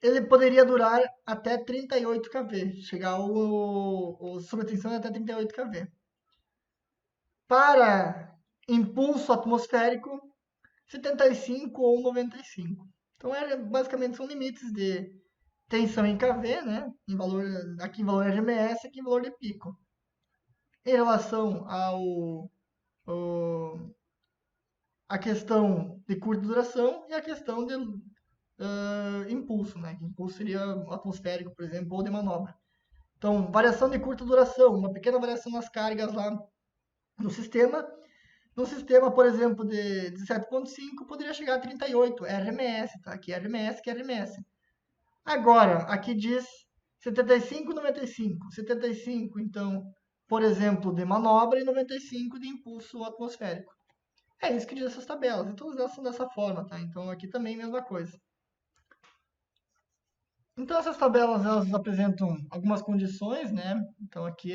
ele poderia durar até 38 kV, chegar o sobretensão até 38 kV. Para impulso atmosférico, 75 ou 95. Então, basicamente, são limites de tensão em kV, né? Em valor, aqui em valor RMS, aqui em valor de pico. Em relação a questão de curta duração e a questão de impulso, né? Que impulso seria atmosférico, por exemplo, ou de manobra. Então, variação de curta duração, uma pequena variação nas cargas lá no sistema. No sistema, por exemplo, de 7.5, poderia chegar a 38, RMS, tá? Aqui é RMS, que é RMS. Agora, aqui diz 75 e 95. 75, então, por exemplo, de manobra e 95 de impulso atmosférico. É isso que diz essas tabelas. Então, elas são dessa forma, tá? Então, aqui também a mesma coisa. Então, essas tabelas, elas apresentam algumas condições, né? Então, aqui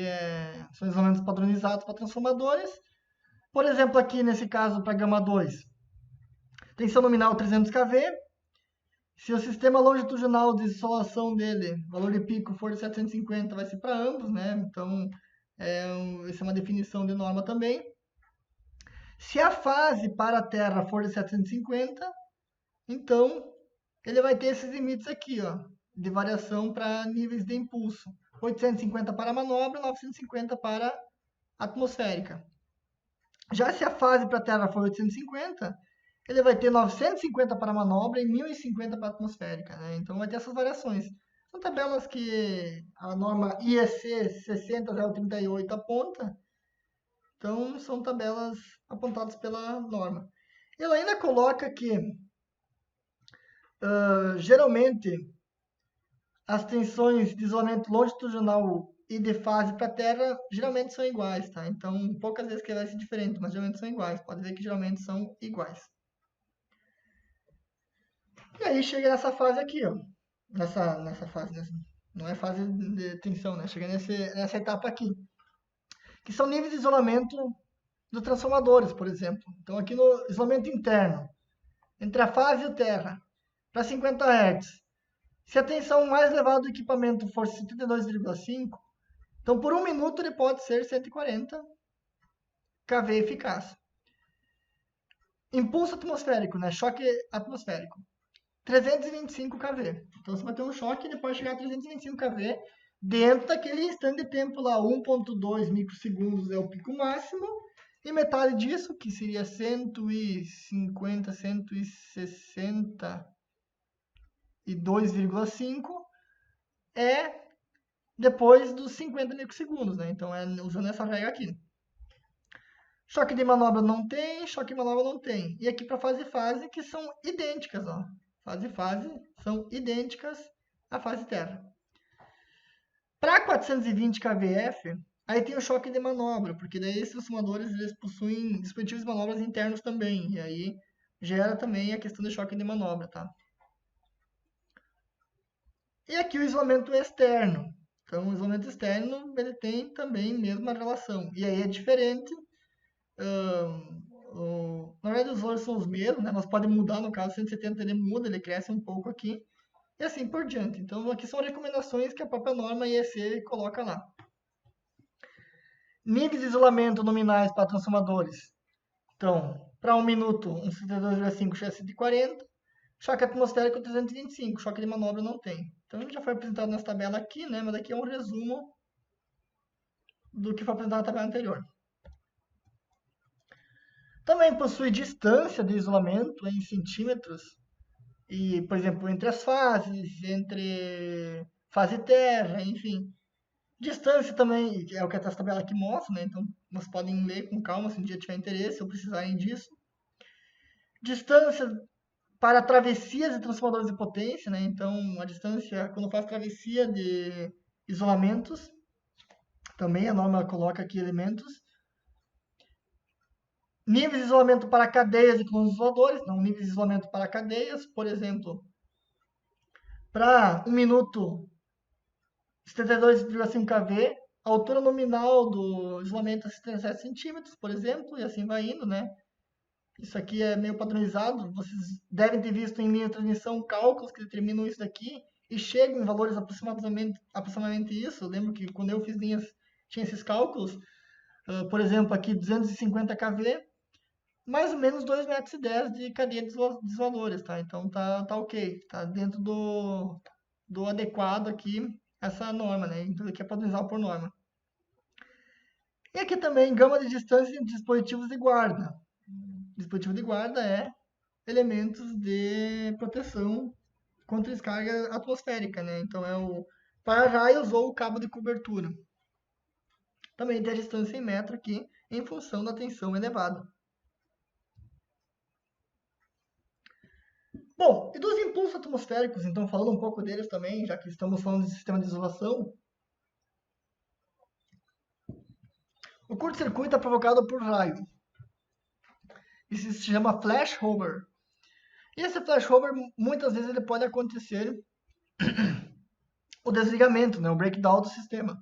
são isolamentos padronizados para transformadores. Por exemplo, aqui nesse caso, para gama 2, tensão nominal 300 kV. Se o sistema longitudinal de isolação dele, valor de pico, for de 750, vai ser para ambos, né? Então, essa é uma definição de norma também. Se a fase para a Terra for de 750, então ele vai ter esses limites aqui, ó, de variação para níveis de impulso. 850 para a manobra, 950 para a atmosférica. Já se a fase para a Terra for 850, ele vai ter 950 para a manobra e 1050 para a atmosférica. Né? Então vai ter essas variações. São tabelas que a norma IEC 60038 aponta. Então são tabelas apontadas pela norma. Ela ainda coloca que geralmente as tensões de isolamento longitudinal e de fase para a Terra geralmente são iguais, tá? Então, poucas vezes que vai ser diferente, mas geralmente são iguais. Pode ver que geralmente são iguais. E aí chega nessa fase aqui, ó. Nessa fase, não é fase de tensão, né? Chega nessa etapa aqui. Que são níveis de isolamento dos transformadores, por exemplo. Então, aqui no isolamento interno, entre a fase e o terra, para 50 Hz. Se a tensão mais elevada do equipamento for 72,5, então por 1 minuto ele pode ser 140 kV eficaz. Impulso atmosférico, né? Choque atmosférico. 325 kV. Então, você vai ter um choque, ele pode chegar a 325 kV dentro daquele instante de tempo lá, 1.2 microsegundos é o pico máximo, e metade disso, que seria 150, 162,5, é depois dos 50 microsegundos, né? Então, usando essa regra aqui. Choque de manobra não tem, choque de manobra não tem. E aqui para fase e fase, que são idênticas, ó. Fase e fase são idênticas à fase terra. Para 420 kVF, aí tem o choque de manobra, porque daí esses transformadores eles possuem dispositivos de manobras internos também, e aí gera também a questão do choque de manobra, tá? E aqui o isolamento externo. Então, o isolamento externo ele tem também a mesma relação, e aí é diferente. Na verdade, os valores são os mesmos, né? Mas podem mudar, no caso 170 ele muda, ele cresce um pouco aqui, e assim por diante. Então, aqui são recomendações que a própria norma IEC coloca lá. Níveis de isolamento nominais para transformadores. Então, para 1 minuto, um 72,5 chega a 140. Choque atmosférico 325, choque de manobra não tem. Então já foi apresentado nessa tabela aqui, né? Mas aqui é um resumo do que foi apresentado na tabela anterior. Também possui distância de isolamento em centímetros. E, por exemplo, entre as fases, entre fase e terra, enfim. Distância também é o que essa tabela aqui mostra, né? Então vocês podem ler com calma se um dia tiver interesse ou precisarem disso. Distância para travessias e transformadores de potência, né? Então a distância quando faz travessia de isolamentos, também a norma coloca aqui elementos. Níveis de isolamento para cadeias e clones isoladores, não, níveis de isolamento para cadeias, por exemplo, para 1 minuto 72,5 kV, a altura nominal do isolamento é 77 centímetros, por exemplo, e assim vai indo, né? Isso aqui é meio padronizado, vocês devem ter visto em linha de transmissão cálculos que determinam isso daqui e chegam em valores aproximadamente isso. Eu lembro que quando eu fiz linhas tinha esses cálculos, por exemplo, aqui 250 kV, mais ou menos 2,10 m de cadeia de valores, tá? Então tá ok, tá dentro do adequado aqui essa norma, né? Então aqui é padronizado por norma. E aqui também gama de distância entre dispositivos de guarda. Dispositivo de guarda é elementos de proteção contra descarga atmosférica, né? Então é o para-raios ou o cabo de cobertura. Também tem a distância em metro aqui em função da tensão elevada. Bom, e dos impulsos atmosféricos, então falando um pouco deles também, já que estamos falando de sistema de isolação. O curto-circuito é provocado por raio. Isso se chama flashover. E esse flashover, muitas vezes, ele pode acontecer o desligamento, né, o breakdown do sistema.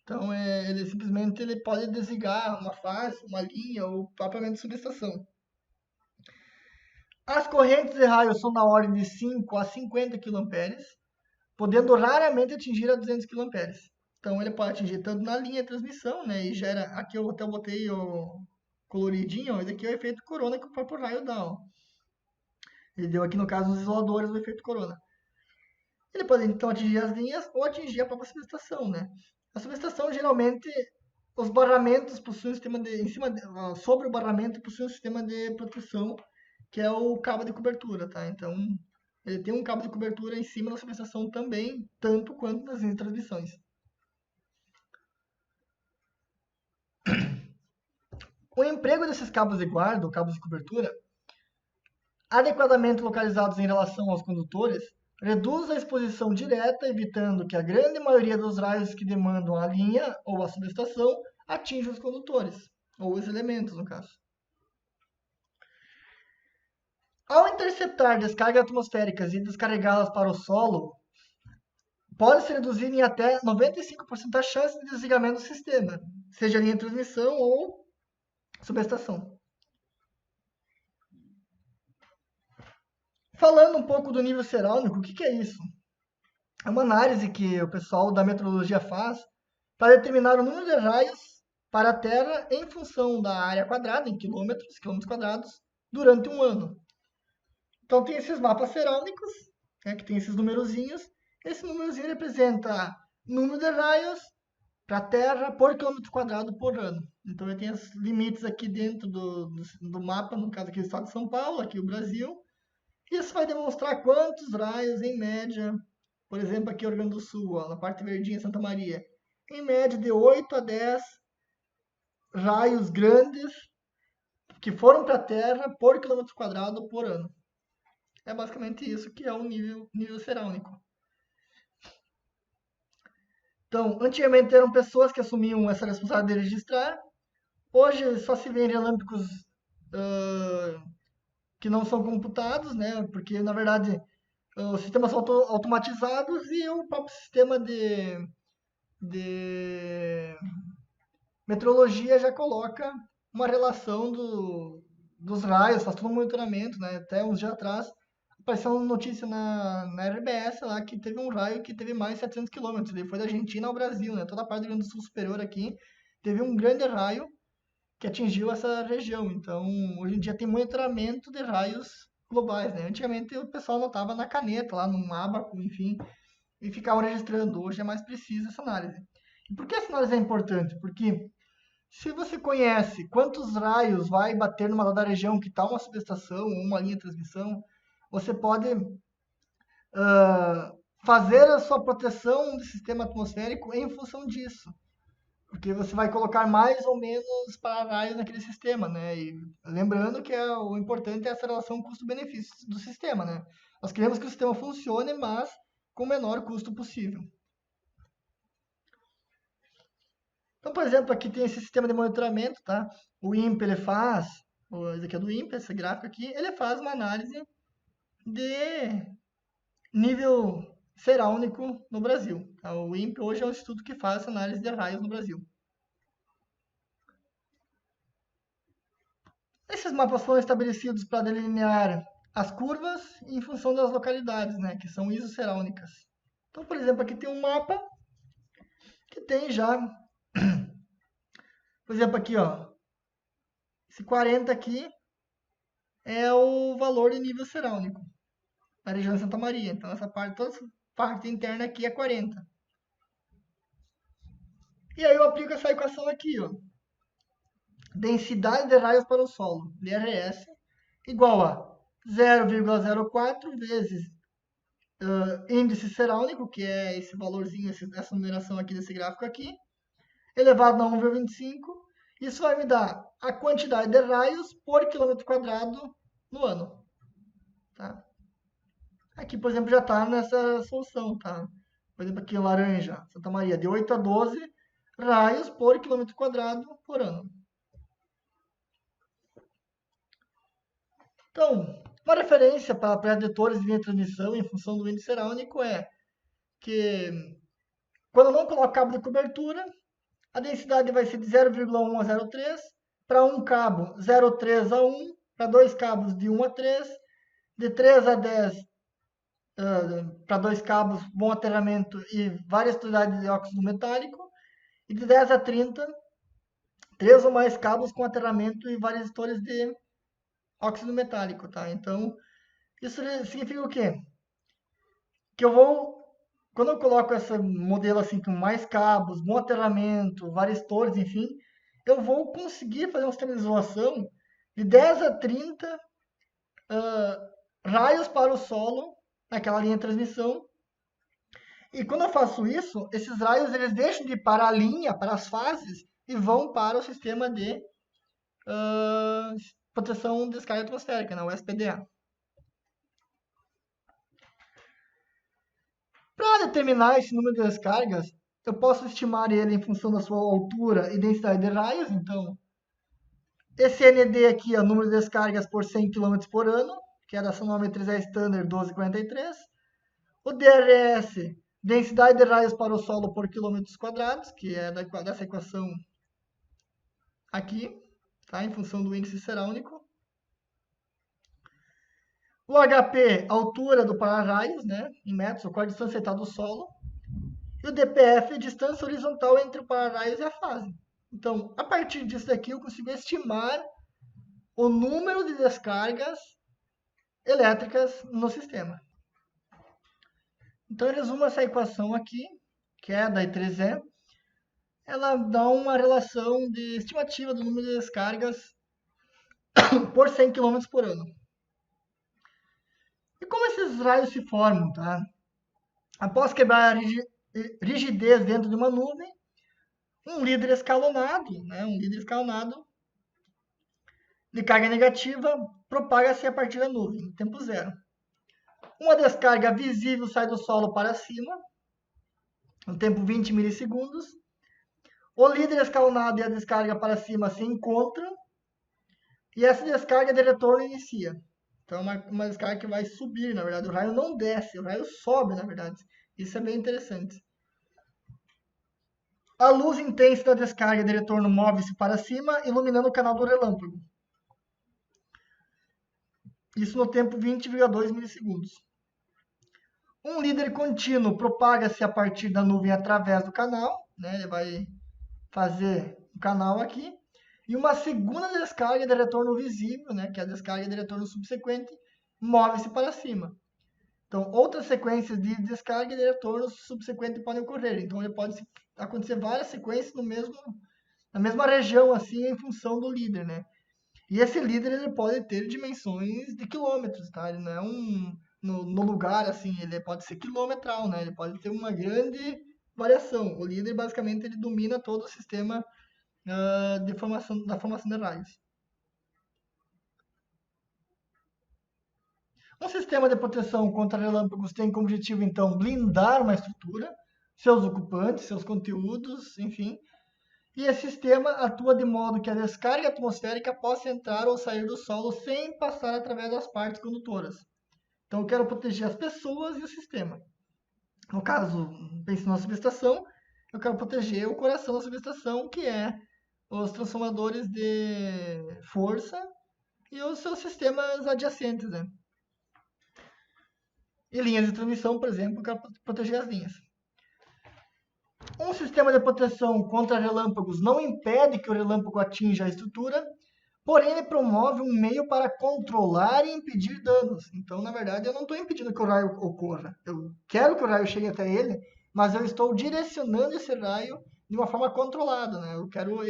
Então, ele simplesmente ele pode desligar uma fase, uma linha ou propriamente subestação. As correntes de raio são na ordem de 5 a 50 kA, podendo raramente atingir a 200 kA. Então, ele pode atingir tanto na linha de transmissão, né, e gera, aqui eu até botei o coloridinho, ó, esse aqui é o efeito corona que o próprio raio dá, ó. Ele deu aqui, no caso, os isoladores do efeito corona. Ele pode, então, atingir as linhas ou atingir a própria subestação, né? A subestação, geralmente, os barramentos possuem um sistema de... sobre o barramento, possui um sistema de proteção, que é o cabo de cobertura, tá? Então, ele tem um cabo de cobertura em cima da subestação também, tanto quanto nas linhas de transmissões. O emprego desses cabos de guarda, ou cabos de cobertura, adequadamente localizados em relação aos condutores, reduz a exposição direta, evitando que a grande maioria dos raios que demandam a linha ou a subestação atinjam os condutores, ou os elementos, no caso. Ao interceptar descargas atmosféricas e descarregá-las para o solo, pode-se reduzir em até 95% a chance de desligamento do sistema, seja linha de transmissão ou subestação. Falando um pouco do nível cerâmico, o que é isso? É uma análise que o pessoal da meteorologia faz para determinar o número de raios para a Terra em função da área quadrada, em quilômetros quadrados, durante um ano. Então tem esses mapas cerâmicos, né, que tem esses numerozinhos. Esse númerozinho representa número de raios para a Terra por quilômetro quadrado por ano. Então ele tem os limites aqui dentro do mapa, no caso aqui o estado de São Paulo, aqui o Brasil. Isso vai demonstrar quantos raios, em média, por exemplo, aqui no Rio Grande do Sul, ó, na parte verdinha, Santa Maria, em média de 8 a 10 raios grandes que foram para a Terra por quilômetro quadrado por ano. É basicamente isso que é o nível cerâmico. Então, antigamente eram pessoas que assumiam essa responsabilidade de registrar. Hoje só se vê relâmpagos que não são computados, né? Porque, na verdade, os sistemas são automatizados e o próprio sistema de meteorologia já coloca uma relação dos raios, faz todo um monitoramento, né? Até uns dias atrás apareceu uma notícia na RBS lá que teve um raio que teve mais de 700 quilômetros. Ele foi da Argentina ao Brasil, né? Toda a parte do Rio Grande do Sul superior aqui teve um grande raio que atingiu essa região. Então, hoje em dia tem monitoramento de raios globais, né? Antigamente o pessoal anotava na caneta, lá num ábaco, enfim, e ficavam registrando. Hoje é mais preciso essa análise. E por que essa análise é importante? Porque se você conhece quantos raios vai bater numa dada região que está uma subestação ou uma linha de transmissão, você pode fazer a sua proteção do sistema atmosférico em função disso. Porque você vai colocar mais ou menos para-raios naquele sistema, né? E lembrando que o importante é essa relação custo-benefício do sistema, né? Nós queremos que o sistema funcione, mas com o menor custo possível. Então, por exemplo, aqui tem esse sistema de monitoramento, tá? O INPE, ele faz, esse aqui é do INPE, esse gráfico aqui, ele faz uma análise de nível cerâmico no Brasil. Tá? O INPE hoje é um instituto que faz análise de raios no Brasil. Esses mapas foram estabelecidos para delinear as curvas em função das localidades, né, que são isocerâmicas. Então, por exemplo, aqui tem um mapa que tem já, por exemplo, aqui, ó, esse 40 aqui é o valor de nível cerâmico na região de Santa Maria. Então, essa parte, toda essa parte interna aqui é 40. E aí eu aplico essa equação aqui, ó. Densidade de raios para o solo, DRS, igual a 0,04 vezes índice cerâmico, que é esse valorzinho, essa numeração aqui desse gráfico aqui, elevado a 1,25. Isso vai me dar a quantidade de raios por quilômetro quadrado no ano. Tá? Aqui, por exemplo, já está nessa solução. Tá? Por exemplo, aqui laranja, Santa Maria, de 8 a 12 raios por quilômetro quadrado por ano. Então, uma referência para preditores de linha de transmissão em função do índice cerâmico é que quando eu não coloco cabo de cobertura, a densidade vai ser de 0,1 a 0,3, para um cabo 0,3 a 1, para dois cabos de 1 a 3, de 3 a 10 para dois cabos, bom aterramento e várias tonalidades de óxido metálico, e de 10 a 30, 3 ou mais cabos com aterramento e várias histórias de óxido metálico, tá? Então, isso significa o quê? Que eu vou, quando eu coloco esse modelo assim com mais cabos, bom aterramento, várias torres, enfim, eu vou conseguir fazer um sistema de isolação de 10 a 30 raios para o solo naquela linha de transmissão. E quando eu faço isso, esses raios eles deixam de ir para a linha, para as fases, e vão para o sistema de proteção de descarga atmosférica, né, o SPDA. Para determinar esse número de descargas, eu posso estimar ele em função da sua altura e densidade de raios. Então, esse ND aqui é o número de descargas por 100 km por ano, que é da sonometria Standard 1243. O DRS, densidade de raios para o solo por quilômetros quadrados, que é dessa equação aqui, tá? Em função do índice cerâmico. O HP, altura do para-raios, né, em metros, qual a distância está do solo. E o DPF, distância horizontal entre o para-raios e a fase. Então, a partir disso daqui, eu consigo estimar o número de descargas elétricas no sistema. Então, em resumo, essa equação aqui, que é da I3E, ela dá uma relação de estimativa do número de descargas por 100 km por ano. E como esses raios se formam, tá? Após quebrar a rigidez dentro de uma nuvem, um líder escalonado, né? Um líder escalonado de carga negativa propaga-se a partir da nuvem, em tempo zero. Uma descarga visível sai do solo para cima, no tempo 20 milissegundos. O líder escalonado e a descarga para cima se encontram e essa descarga de retorno inicia. Então, é uma descarga que vai subir, na verdade. O raio não desce, o raio sobe, na verdade. Isso é bem interessante. A luz intensa da descarga de retorno move-se para cima, iluminando o canal do relâmpago. Isso no tempo 20,2 milissegundos. Um líder contínuo propaga-se a partir da nuvem através do canal, né? Ele vai fazer o canal aqui. E uma segunda descarga de retorno visível, né? Que é a descarga de retorno subsequente, move-se para cima. Então, outras sequências de descarga e de retorno subsequentes podem ocorrer. Então, ele pode acontecer várias sequências na mesma região, assim, em função do líder, né? E esse líder, ele pode ter dimensões de quilômetros, tá? Ele não é no lugar, assim, ele pode ser quilometral, né? Ele pode ter uma grande variação. O líder, basicamente, ele domina todo o sistema da formação de raios. Um sistema de proteção contra relâmpagos tem como objetivo, então, blindar uma estrutura, seus ocupantes, seus conteúdos, enfim. E esse sistema atua de modo que a descarga atmosférica possa entrar ou sair do solo sem passar através das partes condutoras. Então, eu quero proteger as pessoas e o sistema. No caso, pense na subestação, eu quero proteger o coração da subestação, que é os transformadores de força e os seus sistemas adjacentes, né? E linhas de transmissão, por exemplo, eu quero proteger as linhas. Um sistema de proteção contra relâmpagos não impede que o relâmpago atinja a estrutura, porém ele promove um meio para controlar e impedir danos. Então, na verdade, eu não estou impedindo que o raio ocorra. Eu quero que o raio chegue até ele, mas eu estou direcionando esse raio de uma forma controlada, né? Eu quero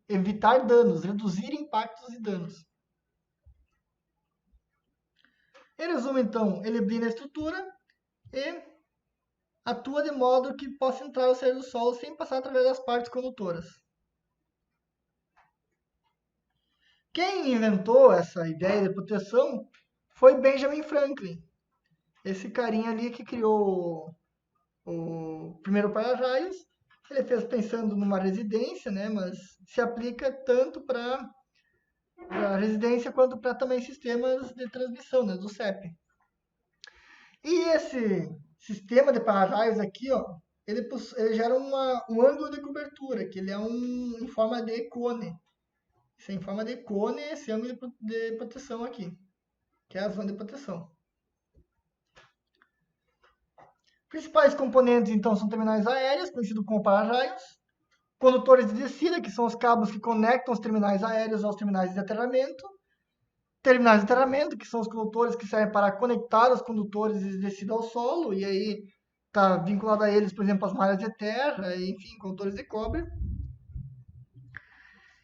evitar danos, reduzir impactos e danos. Em resumo, então, ele blinda a estrutura e atua de modo que possa entrar ou sair do solo sem passar através das partes condutoras. Quem inventou essa ideia de proteção foi Benjamin Franklin. Esse carinha ali que criou o primeiro para-raios. Ele fez pensando numa residência, né, mas se aplica tanto para residência quanto para também sistemas de transmissão, né, do CEP. E esse sistema de para-raios aqui, ó, ele gera um ângulo de cobertura, que ele é em forma de cone. Isso é em forma de cone, esse ângulo de proteção aqui, que é a zona de proteção. Principais componentes, então, são terminais aéreas, conhecidos como para-raios, condutores de descida, que são os cabos que conectam os terminais aéreos aos terminais de aterramento, terminais de aterramento, que são os condutores que servem para conectar os condutores de descida ao solo, e aí está vinculado a eles, por exemplo, as malhas de terra, enfim, condutores de cobre.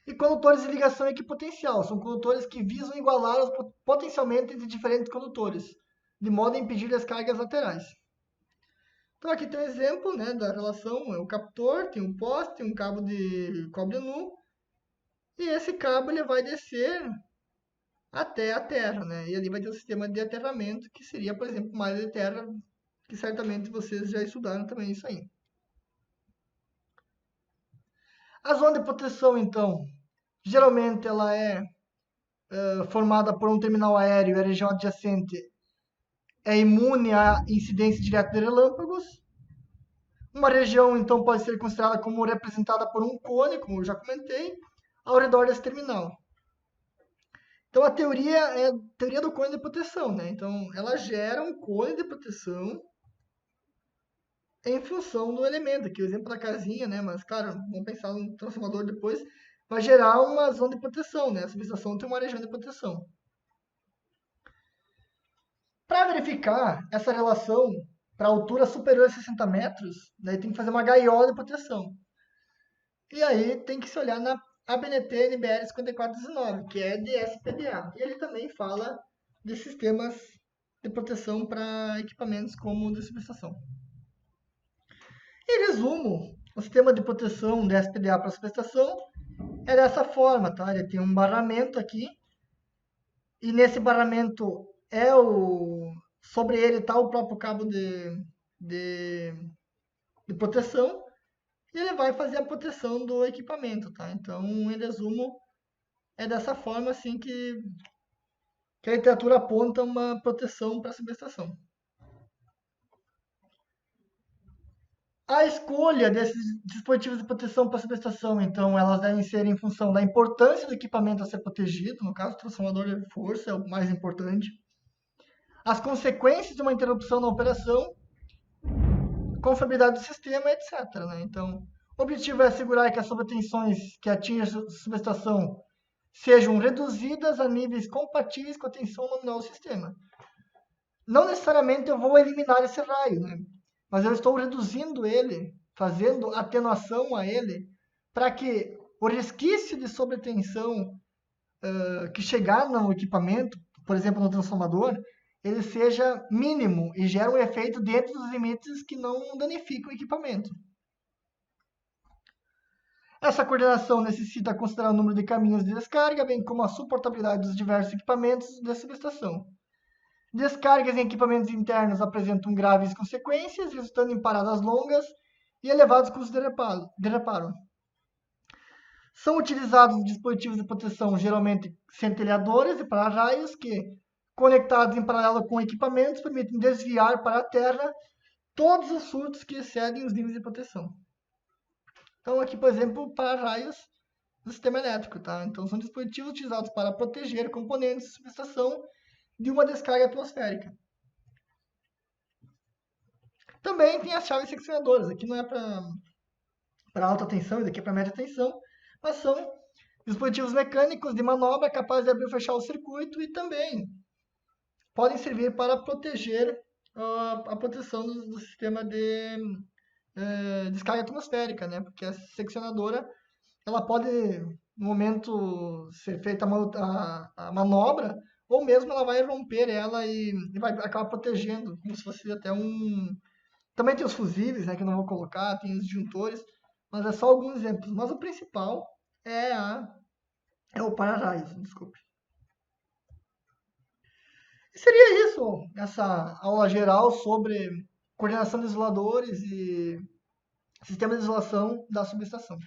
E condutores de ligação equipotencial, são condutores que visam igualar potencialmente entre diferentes condutores, de modo a impedir descargas laterais. Então aqui tem um exemplo, né, da relação, é o captor, tem um poste, tem um cabo de cobre nu, e esse cabo ele vai descer até a terra, né? E ali vai ter um sistema de aterramento, que seria, por exemplo, malha de terra, que certamente vocês já estudaram também isso aí. A zona de proteção, então, geralmente ela é formada por um terminal aéreo e a região adjacente é imune à incidência direta de relâmpagos. Uma região, então, pode ser considerada como representada por um cone, como eu já comentei, ao redor desse terminal. Então, a teoria é a teoria do cone de proteção, né? Então, ela gera um cone de proteção em função do elemento. Aqui o exemplo da casinha, né? Mas, claro, vamos pensar no transformador depois, vai gerar uma zona de proteção, né? A subestação tem uma região de proteção. Para verificar essa relação para altura superior a 60 metros, daí tem que fazer uma gaiola de proteção. E aí tem que se olhar na ABNT NBR 5419, que é de SPDA. E ele também fala de sistemas de proteção para equipamentos como de subestação. Em resumo, o sistema de proteção de SPDA para subestação é dessa forma, tá? Ele tem um barramento aqui, e nesse barramento sobre ele está o próprio cabo de proteção, e ele vai fazer a proteção do equipamento, tá? Então, em resumo, é dessa forma assim que a literatura aponta uma proteção para a subestação. A escolha desses dispositivos de proteção para a subestação, então, elas devem ser em função da importância do equipamento a ser protegido, no caso, o transformador de força é o mais importante, as consequências de uma interrupção na operação, confiabilidade do sistema, etc. Né? Então, o objetivo é assegurar que as sobretensões que atingem a subestação sejam reduzidas a níveis compatíveis com a tensão nominal do sistema. não necessariamente eu vou eliminar esse raio, né? Mas eu estou reduzindo ele, fazendo atenuação a ele, para que o resquício de sobretensão que chegar no equipamento, por exemplo, no transformador, ele seja mínimo e gere um efeito dentro dos limites que não danifiquem o equipamento. Essa coordenação necessita considerar o número de caminhos de descarga, bem como a suportabilidade dos diversos equipamentos da subestação. Descargas em equipamentos internos apresentam graves consequências, resultando em paradas longas e elevados custos de reparo. São utilizados dispositivos de proteção, geralmente centelhadores e para-raios, que, conectados em paralelo com equipamentos, permitem desviar para a Terra todos os surtos que excedem os níveis de proteção. Então, aqui, por exemplo, para-raios do sistema elétrico. Tá? Então, são dispositivos utilizados para proteger componentes de subestação de uma descarga atmosférica. Também tem as chaves seccionadoras. Aqui não é para alta tensão, isso aqui é para média tensão, mas são dispositivos mecânicos de manobra capazes de abrir ou fechar o circuito e também podem servir para proteger a proteção do sistema de descarga atmosférica, né? Porque a seccionadora ela pode, no momento, ser feita a manobra, ou mesmo ela vai romper ela e vai acabar protegendo, como se fosse até um... Também tem os fusíveis, né, que eu não vou colocar, tem os disjuntores, mas é só alguns exemplos. Mas o principal é o para-raios, desculpe. E seria isso, essa aula geral sobre coordenação de isoladores e sistema de isolação da subestação.